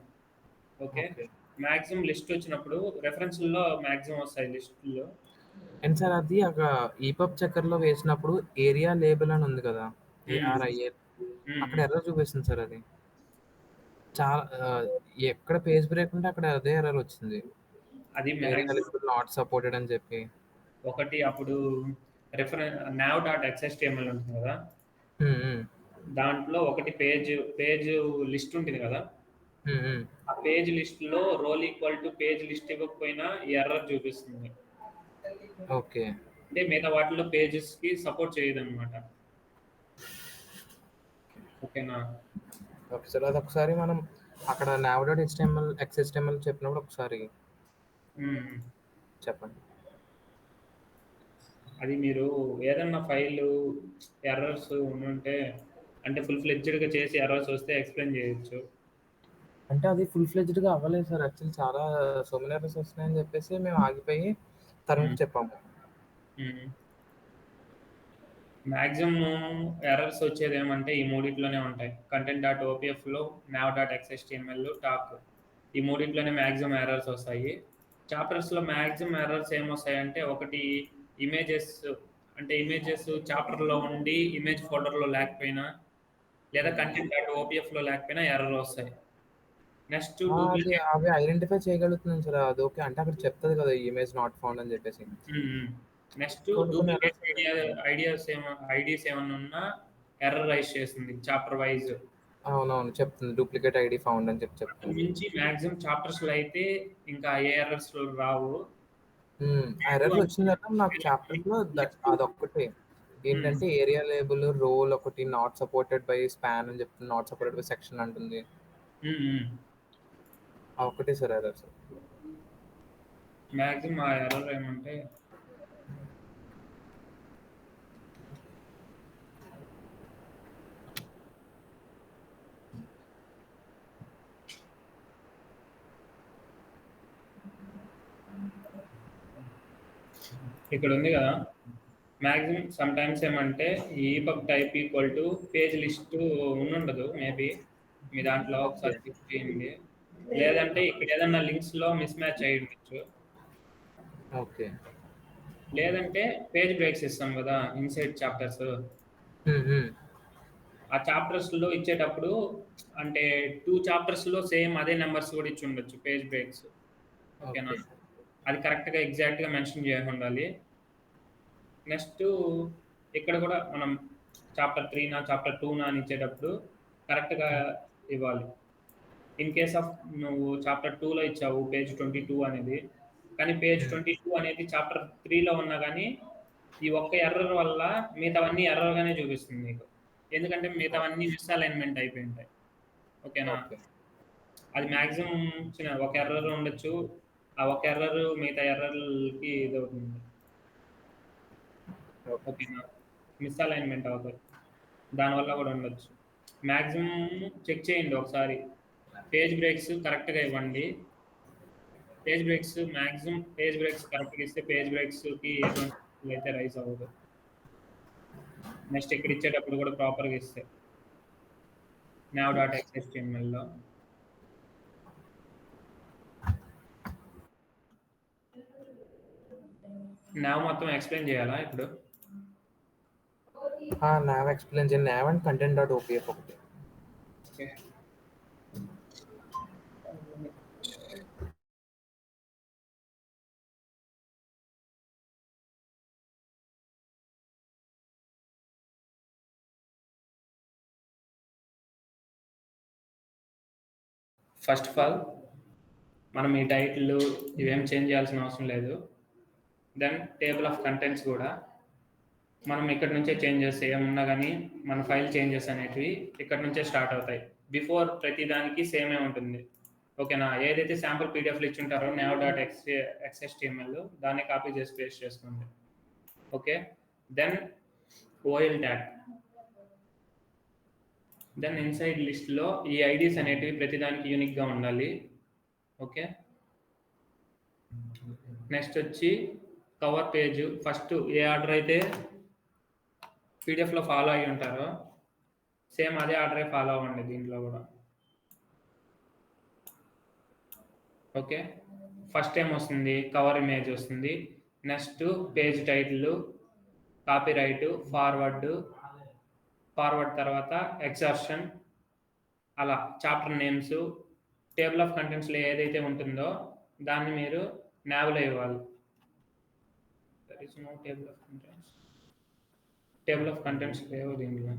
ఓకే. ఓకే. మాక్సిమం లిస్ట్ వచ్చినప్పుడు రెఫరెన్స్‌ల్లో మాక్సిమం వస్తాయి లిస్టుల్లో. అండ్ సార్ అది ఈపబ్ చెక్కర్‌లో వేసినప్పుడు ఏరియా లేబుల్ అని ఉంది కదా! ఏఆర్ఐఏ అక్కడ ఎర్రర్ చూపిస్తుంది సార్ అది. చాలా ఎక్కడ పేజ్ బ్రేక్ ఉంటే అక్కడ అదే ఎర్రర్ వచ్చింది. అది area maximum label not supported అని చెప్పి. ఒకటి అప్పుడు nav.xhtml ఉంటుంది కదా! హ్మ్. హ్మ్. దాంట్లో ఒకటి పేజ్ లిస్ట్ ఉంటుంది కదా! హ్మ్. హ్మ్. ఆ పేజ్ లిస్ట్‌లో role equal to page list ఇవ్వకపోయినా ఈ ఎర్రర్ చూపిస్తుంది. ఓకే. అంటే మిగతా వాటిలో పేజెస్‌కి సపోర్ట్ చేయదనమాట. ఓకేనా? Okay sir. అదొకసారి మనం అక్కడ nav.html, xhtml చెప్పినప్పుడు ఒకసారి హ్మ్. చెప్పండి. అది మీరు ఏదన్నా ఫైలు ఎర్రర్స్ ఉండుంటే అంటే ఫుల్ ఫ్లెడ్జ్డ్‌గా చేసి ఎర్రర్స్ వస్తే ఎక్స్‌ప్లెయిన్ చేయొచ్చు. అంటే అది ఫుల్ ఫ్లెడ్జ్డ్‌గా అవ్వలేదు సార్. యాక్చువల్లీ చాలా సో మెనీ ఎర్రర్స్ వస్తున్నాయని చెప్పేసి మేము ఆగిపోయి హ్మ్. తరుణ్‌కి చెప్పాము. హ్మ్. మాక్సిమం ఎర్రర్స్ వచ్చేదేమంటే ఈ మూడిట్లోనే ఉంటాయి. కంటెంట్.ఓపీఎఫ్‌లో, nav.xhtml, టాక్. ఈ మూడిట్లోనే మాక్సిమం ఎర్రర్స్ వస్తాయి. చాప్టర్స్‌లో మాక్సిమం ఎర్రర్స్ ఏమొస్తాయంటే ఒకటి ఇమేజెస్ అంటే ఇమేజెస్ చాప్టర్‌లో ఉండి ఇమేజ్ ఫోల్డర్‌లో లేకపోయినా లేదా కంటెంట్.ఓపీఎఫ్‌లో లేకపోయినా ఎర్రర్ వస్తాయి. నెక్స్ట్ అది డూప్లికేట్ అవి ఐడెంటిఫై చేయగలుగుతున్నాను సార్. అది ఓకే. అంటే అక్కడ చెప్తది కదా! ఇమేజ్ నాట్ ఫౌండ్ అని చెప్పేసి. హ్మ్. హ్మ్. నెక్స్ట్ కొన్ని కొన్ని డూప్లికేట్ ఎర్రర్స్ ఐడీస్ ఏమన్నా ఉన్నా ఎర్రర్ రైజ్ చేస్తుంది చాప్టర్ వైస్. అవునవును. చెప్తుంది. డూప్లికేట్ ఐడీ ఫౌండ్ అని చెప్పి అంతకు చెప్తుంది. మించి మాక్సిమం చాప్టర్స్‌లో అయితే ఇంకా ఏ ఎర్రర్స్ రావు. ఆ లేదు ఎర్రర్ అంటే వచ్చింది కదా! నాకు చాప్టర్‌లో నెక్స్ట్ అదొక్కటే. హ్మ్. ఏంటంటే ఏరియా లేబుల్, రోల్ ఒకటి నాట్ సపోర్టెడ్ బై స్పాన్ అని చెప్తుంది. నాట్ సపోర్టెడ్ బై సెక్షన్ అంటుంది. హ్మ్. హ్మ్. ఆ ఒక్కటే సార్ ఎర్రర్స్. మాక్సిమం ఆ ఎర్రర్ ఏమంటే ఇక్కడ ఉంది కదా! మాక్సిమం సమ్‌టైమ్స్ ఏమంటే ePub type equal to page list ఉండుండదు మేబీ. మీ దాంట్లో ఓకే. ఒకసారి చెక్ చేయండి. లేదంటే ఇక్కడ ఏదన్నా లింక్స్‌లో మిస్ మ్యాచ్ అయ్యుండొచ్చు. ఓకే. లేదంటే పేజ్ బ్రేక్స్ ఇస్తాం కదా! Inside chapters. హ్మ్. హ్మ్. ఆ చాప్టర్స్‌లో ఇచ్చేటప్పుడు అంటే 2 చాప్టర్స్‌లో సేమ్ అదే నంబర్స్ కూడా ఇచ్చుండొచ్చు పేజ్ బ్రేక్స్. ఓకేనా? ఓకే. అది కరెక్ట్‌గా ఎగ్జాక్ట్‌గా మెన్షన్ చేసుండాలి. నెక్స్టు ఇక్కడ కూడా మనం చాప్టర్ 3నా, చాప్టర్ 2నా అని ఇచ్చేటప్పుడు కరెక్ట్‌గా ఇవ్వాలి. ఇన్ కేస్ ఆఫ్ నువ్వు చాప్టర్ 2లో ఇచ్చావు పేజ్ 22 అనేది. కానీ పేజ్ హ్మ్. 22 అనేది చాప్టర్ 3లో ఉన్నా గానీ, ఈ ఒక్క ఎర్రర్ వల్ల మిగతావన్నీ ఎర్రర్‌గానే చూపిస్తుంది నీకు. ఎందుకంటే మిగతావన్నీ మిస్ అలైన్‌మెంట్ అయిపోయుంటాయి. ఓకేనా? ఓకే. అది మాక్సిమం ఒక ఎర్రర్ ఉండొచ్చు. ఆ ఒక ఎర్రర్ మిగతా ఎర్రర్‌లకి ఇదవుతుంది. ఓకే. ఓకేనా? మిస్ అలైన్‌మెంట్ అవుతాయి. దానివల్ల గూడా ఉండొచ్చు. మాక్సిమం చెక్ చేయండి ఒకసారి. పేజ్ బ్రేక్స్ కరెక్ట్‌గా ఇవ్వండి. మాక్సిమం పేజ్ బ్రేక్స్ కరెక్ట్‌గా ఇస్తే పేజ్ బ్రేక్స్‌కి ఎటువంటి ఇష్యూ అయితే రైజ్ అవ్వదు. నెక్స్ట్ ఇక్కడ ఇచ్చేటప్పుడు కూడా ప్రాపర్‌గా ఇస్తే nav.xhtmlలో nav మొత్తం ఎక్స్‌ప్లెయిన్ చేయాలా ఇప్పుడు? నావ్ ఎక్స్‌ప్లెయిన్ చేయండి. నావ్ అండ్ కంటెంట్ డాట్ ఓపీఎఫ్ ఒకటి. ఓకే. ఫస్ట్ ఆఫ్ ఆల్ మనం ఈ టైటిల్ ఇవేం చేంజ్ చేయాల్సిన అవసరం లేదు. దెన్ టేబుల్ ఆఫ్ కంటెంట్స్ కూడా మనం ఇక్కడి నుంచే చేంజ్ చేస్తే ఏమున్నా గానీ మన ఫైల్ చేంజెస్ అనేటివి ఇక్కడి నుంచే స్టార్ట్ అవుతాయి. బిఫోర్ ప్రతి దానికి సేమే ఉంటుంది. ఓకేనా? ఏదైతే శాంపుల్ పీడిఎఫ్లు ఇచ్చుంటారో nav.xhtml దాన్ని కాపీ చేసి పేస్ట్ చేసుకోండి. Okay, then ఓఎల్ tag. Then inside లిస్ట్లో ఈ ఐడీస్ అనేటివి ప్రతిదానికి యూనిక్గా ఉండాలి. ఓకే, నెక్స్ట్ వచ్చి కవర్ పేజ్. ఫస్ట్ ఏ ఆర్డర్ అయితే పీడిఎఫ్లో ఫాలో అయ్యి ఉంటారో సేమ్ అదే ఆర్డరే ఫాలో అవ్వండి దీంట్లో కూడా. ఓకే, ఫస్ట్ ఏం వస్తుంది? కవర్ ఇమేజ్ వస్తుంది. Next page title, copyright, foreword తర్వాత ఎక్సర్షన్, అలా చాప్టర్ నేమ్స్, టేబుల్ ఆఫ్ కంటెంట్స్లో ఏదైతే ఉంటుందో దాన్ని మీరు నావ్లో ఇవ్వాలి. There is no table of contents లేవు దీంట్లో.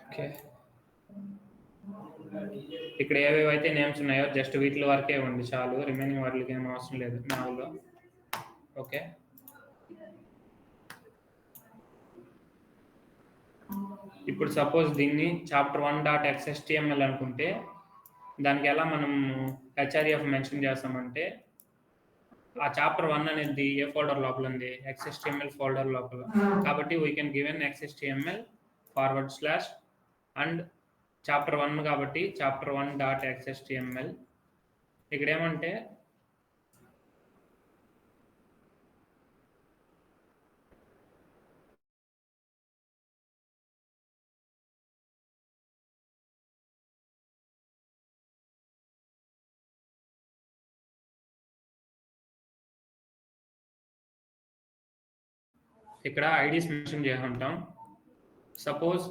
ఓకే, ఇక్కడ ఏవేవైతే నేమ్స్ ఉన్నాయో జస్ట్ వీటి వరకే ఇవ్వండి చాలు, రిమైనింగ్ వాటికి ఏం అవసరం లేదు నావ్లో. ఓకే, ఇప్పుడు సపోజ్ దీన్ని చాప్టర్ 1.xhtml అనుకుంటే దానికి ఎలా మనం హెచ్ఆర్ఎఫ్ మెన్షన్ చేస్తామంటే ఆ చాప్టర్ 1 అనేది ఏ ఫోల్డర్ లోపల ఉంది? XHTML ఫోల్డర్ లోపల. కాబట్టి we can given XHTML / and chapter 1 కాబట్టి చాప్టర్ 1.xhtml. ఇక్కడ ఏమంటే ఇక్కడ ఐడీస్ మెన్షన్ చేసి ఉంటాం. సపోజ్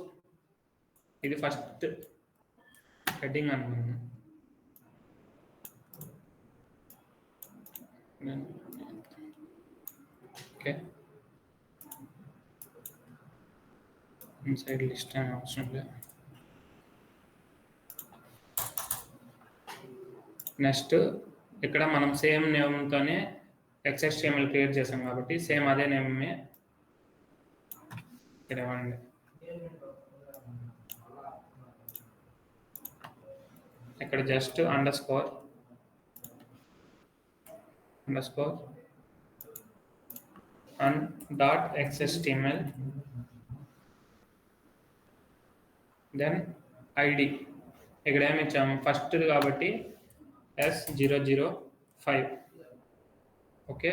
ఇది ఫస్ట్ హెడ్డింగ్ అనుకున్నాను. ఓకే, ఇన్సైడ్ లిస్ట్ అని అవసరం లేదు. నెక్స్ట్ ఇక్కడ మనం సేమ్ నేమ్తోనే XHTML క్రియేట్ చేసాం కాబట్టి సేమ్ అదే నేమే ఇక్కడ ఇవ్వండి. ఇక్కడ just underscore and .xhtml then ID. ఇక్కడ ఏమి ఇచ్చాము? ఫస్ట్ కాబట్టి S005. ఓకే,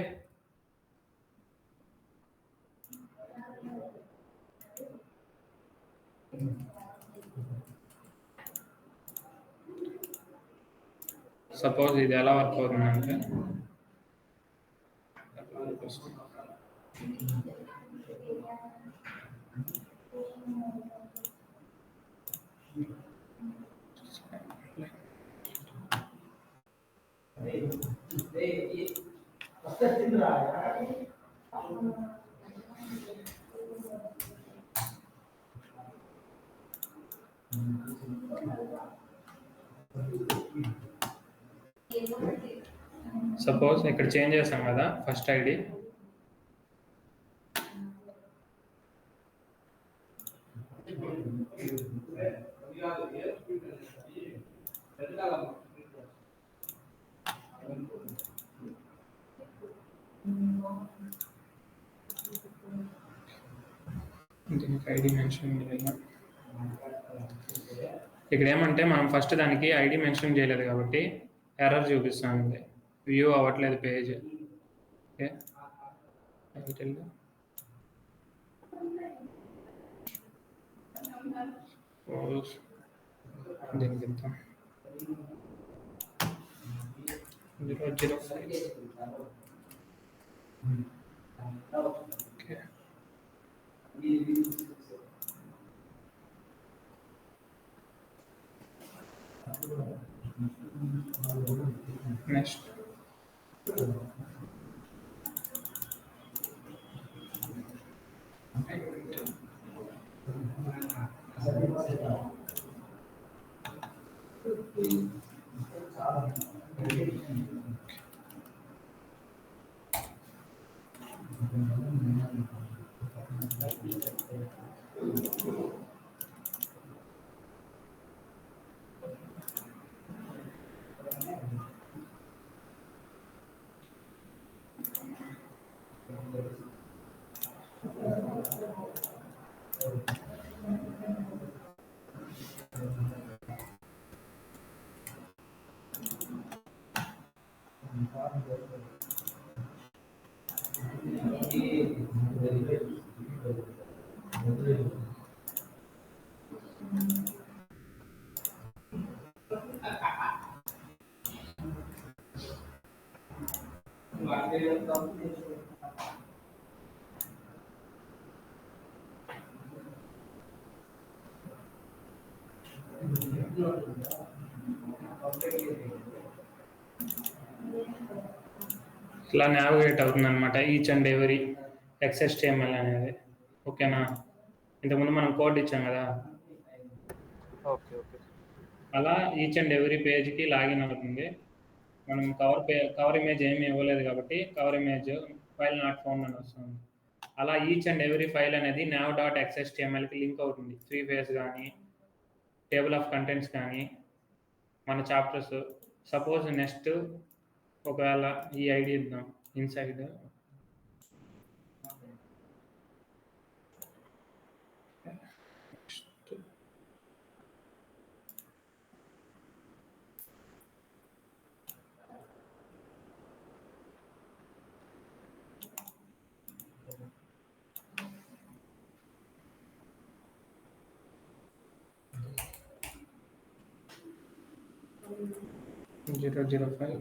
సపోజ్ ఇది ఎలా వర్క్ అవుతుందంటే సపోజ్ ఇక్కడ చేంజ్ చేసాం కదా ఫస్ట్ ఐడి. దీనికి ఐడి మెన్షన్ చేయాలి. ఇక్కడ ఏమంటే మనం ఫస్ట్ దానికి ఐడి మెన్షన్ చేయలేదు కాబట్టి ఎర్రర్ చూపిస్తుంది, వ్యూ అవ్వట్లేదు పేజ్. ఓకే, దీనికి ఇద్దాం 005. ఓకే, నెక్స్ట్ ఇట్లా నావిగేట్ అవుతుంది అనమాట ఈచ్ అండ్ ఎవరీ XHTML అనేది. ఓకేనా? ఇంతకుముందు మనం కోడ్ ఇచ్చాం కదా, ఓకే. ఓకే. అలా ఈచ్ అండ్ ఎవరీ పేజ్కి లాగిన్ అవుతుంది. మనం కవర్ ఇమేజ్ ఏమీ ఇవ్వలేదు కాబట్టి cover image file not found అని వస్తుంది. అలా ఈచ్ అండ్ ఎవరీ ఫైల్ అనేది nav.xhtmlకి లింక్ అవుతుంది. 3 ఫేజ్ కానీ, టేబుల్ ఆఫ్ కంటెంట్స్ కానీ, మన చాప్టర్స్. సపోజ్ నెక్స్ట్ ఒకవేళ ఈ ఐడి ఇద్దాం, ఇన్సైడ్ జీరో 005.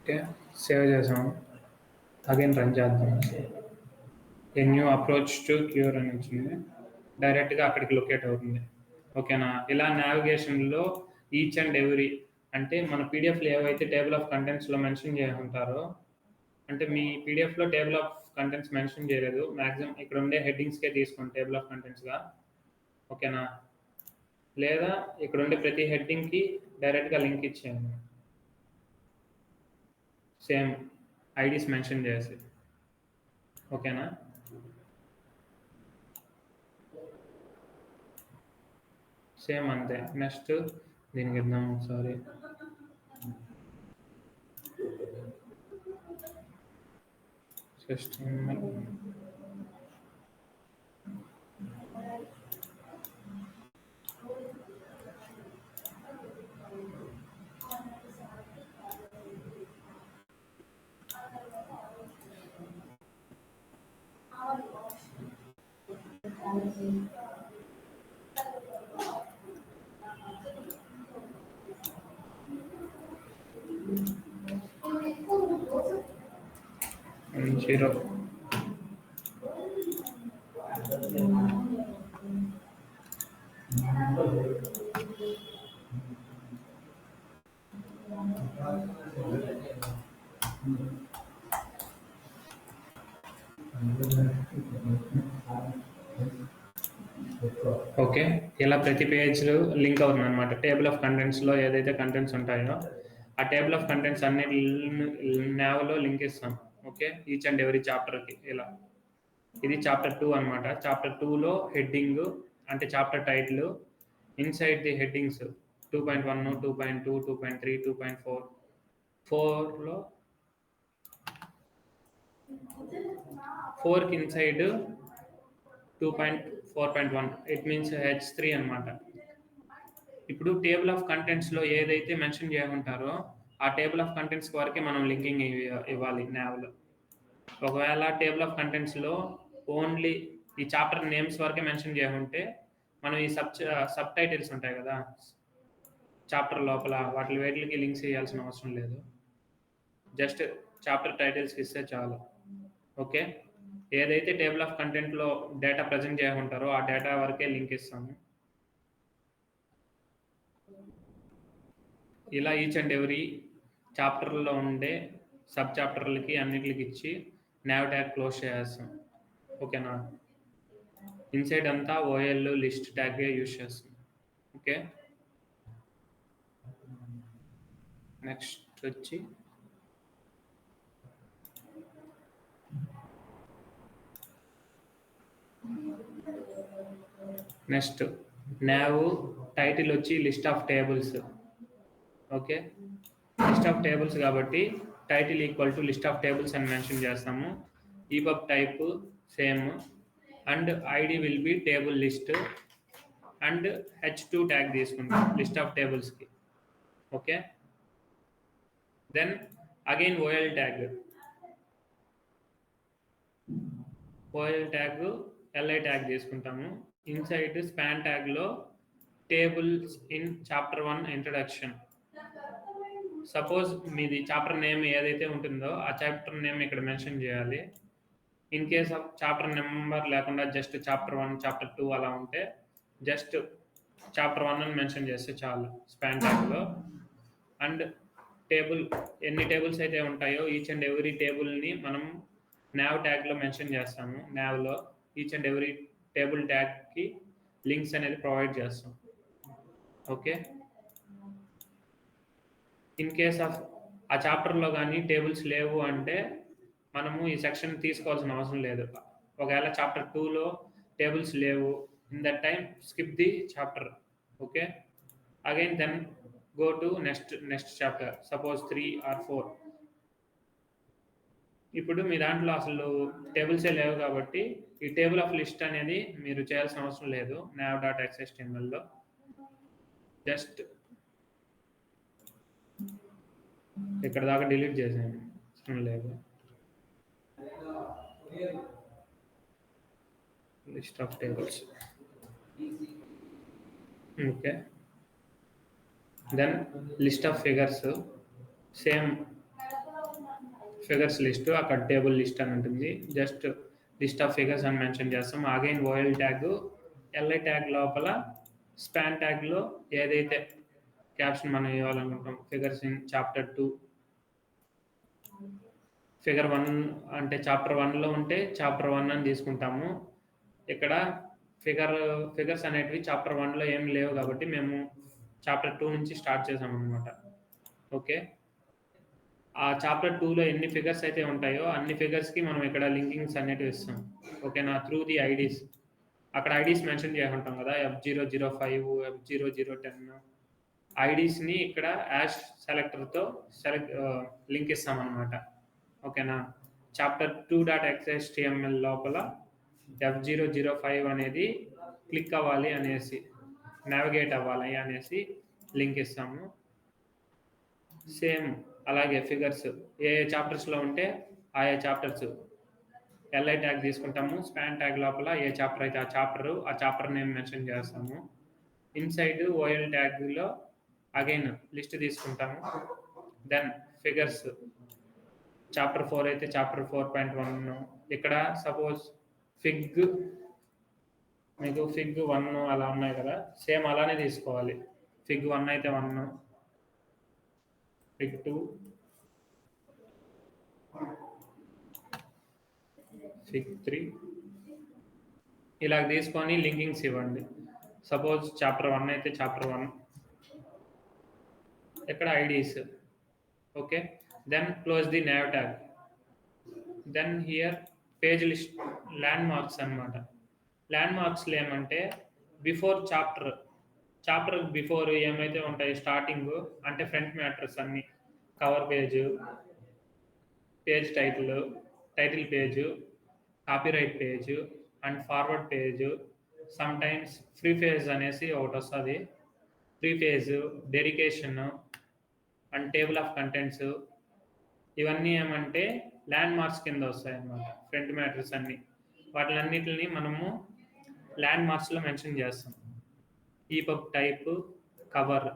ఓకే, సేవ్ చేసాం. అగైన్ రన్ చేద్దాం. A new approach to cure అని వచ్చింది. డైరెక్ట్గా అక్కడికి లొకేట్ అవుతుంది. ఓకేనా? ఇలా నావిగేషన్లో ఈచ్ అండ్ ఎవ్రీ అంటే మన పీడిఎఫ్లో ఏవైతే టేబుల్ ఆఫ్ కంటెంట్స్లో మెన్షన్ ఉంటారో, అంటే మీ పీడిఎఫ్లో టేబుల్ ఆఫ్ కంటెంట్స్ మెన్షన్ చేయలేదు, మ్యాక్సిమం ఇక్కడ ఉండే హెడ్డింగ్స్కే తీసుకోండి టేబుల్ ఆఫ్ కంటెంట్స్గా. ఓకేనా? లేదా ఇక్కడ ఉండే ప్రతి హెడ్డింగ్కి డైరెక్ట్గా లింక్ ఇచ్చేయండి, సేమ్ ఐడీస్ మెన్షన్ చేసి. ఓకేనా? సేమ్ అంతే. నెక్స్ట్ దీనికి ఇద్దాం ఒకసారి. HTML zero. ఓకే, ఇలా ప్రతి పేజ్ లింక్ అవుతుంది అనమాట. టేబుల్ ఆఫ్ కంటెంట్స్లో ఏదైతే కంటెంట్స్ ఉంటాయో ఆ టేబుల్ ఆఫ్ కంటెంట్స్ అన్ని నావ్లో లింక్ ఇస్తాం. ఓకే, ఈచ్ అండ్ ఎవరీ చాప్టర్కి. ఇలా ఇది చాప్టర్ 2 అనమాట. చాప్టర్ 2లో హెడ్డింగ్ అంటే chapter title, inside the headings 2.1, 2.2, 2.3, 2.4. 4లో 4కి ఇన్సైడ్ 2.4.1, ఇట్ మీన్స్ H3 అనమాట. ఇప్పుడు టేబుల్ ఆఫ్ కంటెంట్స్లో ఏదైతే మెన్షన్ చేయమంటారో ఆ టేబుల్ ఆఫ్ కంటెంట్స్ వరకే మనం లింకింగ్ ఇవ్వాలి నావ్లో. ఒకవేళ టేబుల్ ఆఫ్ కంటెంట్స్లో ఓన్లీ ఈ చాప్టర్ నేమ్స్ వరకే మెన్షన్ చేయమంటే మనం ఈ సబ్ టైటిల్స్ ఉంటాయి కదా చాప్టర్ లోపల, వేటికి లింక్స్ చేయాల్సిన అవసరం లేదు. జస్ట్ చాప్టర్ టైటిల్స్కి ఇస్తే చాలు. ఓకే, ఏదైతే టేబుల్ ఆఫ్ కంటెంట్లో డేటా ప్రజెంట్ చేయమంటారో ఆ డేటా వరకే లింక్ ఇస్తాము. ఇలా ఈచ్ అండ్ ఎవరీ చాప్టర్లో ఉండే సబ్ చాప్టర్లకి అన్నిటికి ఇచ్చి నావ్ ట్యాగ్ క్లోజ్ చేస్తాం. ఓకేనా? ఇన్సైడ్ అంతా OL లిస్ట్ ట్యాగ్ యూజ్ చేస్తాం. ఓకే, నెక్స్ట్ వచ్చి నెక్స్ట్ nav టైటిల్ వచ్చి list of tables. Okay, list of tables కాబట్టి title equal to list of tables అని మెన్షన్ చేస్తాము. EPub type same and ID will be table list and h2 tag తీసుకుంటాం list of టేబుల్స్కి. Okay, then again OL tag li tag తీసుకుంటాము. Inside span ట్యాగ్లో tables in chapter 1 introduction. Suppose మీది chapter name ఏదైతే ఉంటుందో ఆ chapter name ఇక్కడ mention చేయాలి. In case of chapter number లేకుండా జస్ట్ చాప్టర్ 1 చాప్టర్ 2 అలా ఉంటే జస్ట్ చాప్టర్ 1 అని మెన్షన్ చేస్తే చాలు స్పాన్ ట్యాగ్లో. అండ్ టేబుల్ ఎన్ని టేబుల్స్ అయితే ఉంటాయో ఈచ్ అండ్ ఎవ్రీ టేబుల్ని మనం nav ట్యాగ్లో మెన్షన్ చేస్తాము. navలో ఈచ్ అండ్ ఎవ్రీ టేబుల్ ట్యాగ్కి లింక్స్ అనేది ప్రొవైడ్ చేస్తాం. ఓకే, ఇన్ కేస్ ఆఫ్ ఆ చాప్టర్లో కానీ టేబుల్స్ లేవు అంటే మనము ఈ సెక్షన్ తీసుకోవాల్సిన అవసరం లేదు. ఒకవేళ చాప్టర్ 2లో టేబుల్స్ లేవు, in that time skip the chapter. Okay, again then go to next chapter, suppose 3 or 4. ఇప్పుడు మీ దాంట్లో అసలు టేబుల్సే లేవు కాబట్టి ఈ టేబుల్ ఆఫ్ లిస్ట్ అనేది మీరు చేయాల్సిన అవసరం లేదు nav.xhtmlలో. జస్ట్ ఇక్కడ దాకా డిలీట్ చేసాను, అవసరం లేదు. List of tables. Okay, then list of figures same figures list, అక్కడ టేబుల్ లిస్ట్ అని ఉంటుంది. జస్ట్ లిస్ట్ ఆఫ్ ఫిగర్స్ అని మెన్షన్ చేస్తాం. Again OL tag li tag లోపల స్పాన్ ట్యాగ్లో ఏదైతే క్యాప్షన్ మనం ఇవ్వాలనుకుంటాం ఫిగర్స్ ఇన్ చాప్టర్ 2 ఫిగర్ 1 అంటే చాప్టర్ 1లో ఉంటే చాప్టర్ 1 అని తీసుకుంటాము. ఇక్కడ ఫిగర్స్ అనేటివి చాప్టర్ 1లో ఏం లేవు కాబట్టి మేము చాప్టర్ 2 నుంచి స్టార్ట్ చేసాం అనమాట. ఓకే, ఆ చాప్టర్ 2లో ఎన్ని ఫిగర్స్ అయితే ఉంటాయో అన్ని ఫిగర్స్కి మనం ఇక్కడ లింకింగ్స్ అనేటివి ఇస్తాం. ఓకేనా, త్రూ ది ఐడీస్. అక్కడ ఐడీస్ మెన్షన్ చేసుకుంటాం కదా, F005 F0010 ఐడీస్ని ఇక్కడ యాష్ సెలెక్టర్తో లింక్ ఇస్తామన్నమాట. ఓకేనా, చాప్టర్ 2.xhtml లోపల F005 అనేది క్లిక్ అవ్వాలి అనేసి నావిగేట్ అవ్వాలి అనేసి లింక్ ఇస్తాము. సేమ్ అలాగే ఫిగర్స్ ఏ చాప్టర్స్లో ఉంటే ఆయా చాప్టర్స్ li ట్యాగ్ తీసుకుంటాము. స్పాన్ ట్యాగ్ లోపల ఏ చాప్టర్ అయితే ఆ చాప్టర్ నేమ్ మెన్షన్ చేస్తాము. ఇన్సైడ్ ఓఎల్ ట్యాగ్లో అగైన్ లిస్ట్ తీసుకుంటాము. దెన్ ఫిగర్స్ చాప్టర్ 4 అయితే చాప్టర్ 4.1. ఇక్కడ సపోజ్ మీకు ఫిగ్ 1 అలా ఉన్నాయి కదా, సేమ్ అలానే తీసుకోవాలి. ఫిగ్ 1 అయితే 1, ఫిగ్ 2, ఫిగ్ 3 ఇలా తీసుకొని లింకింగ్స్ ఇవ్వండి. సపోజ్ చాప్టర్ 1 అయితే చాప్టర్ 1, ఇక్కడ IDs. Okay, then close the nav tag. Then here page list landmarks అనమాట. ల్యాండ్ మార్క్స్లో ఏమంటే బిఫోర్ చాప్టర్ బిఫోర్ ఏమైతే ఉంటాయి స్టార్టింగ్ అంటే ఫ్రంట్ మ్యాటర్స్ అన్ని, cover page, page title page, copyright page and foreword page. Sometimes free page అనేసి ఒకటి వస్తుంది. Free page, dedication and table of contents, ఇవన్నీ ఏమంటే ల్యాండ్ మార్క్స్ కింద వస్తాయి అన్నమాట. ఫ్రంట్ మ్యాటర్స్ అన్ని వాటిలన్నిటిని మనము ల్యాండ్ మార్క్స్లో మెన్షన్ చేస్తాం. EPub type, cover.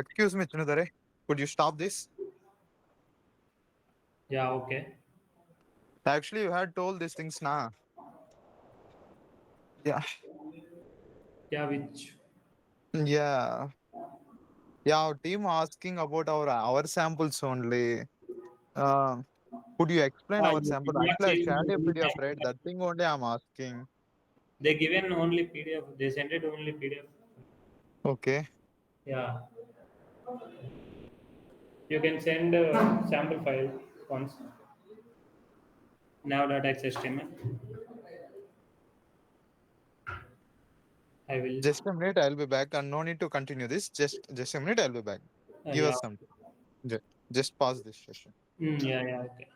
Excuse me, Chinudare. Could you stop this? Yeah, okay. Actually, you had told these things, na? Yeah. Yeah, which? Yeah. Yeah, our team asking about our samples only. Could you explain our You sample? did not Actually, I change shared a the PDF, right? document. That thing only I'm asking. They given only PDF. They sent it only PDF. Okay. Yeah. You can send sample file once. Nav.xhtml. I will. Just a minute, I'll be back. And no need to continue this. Just a minute, I'll be back. Give Yeah. us some. Just pause this session. Yeah. Okay.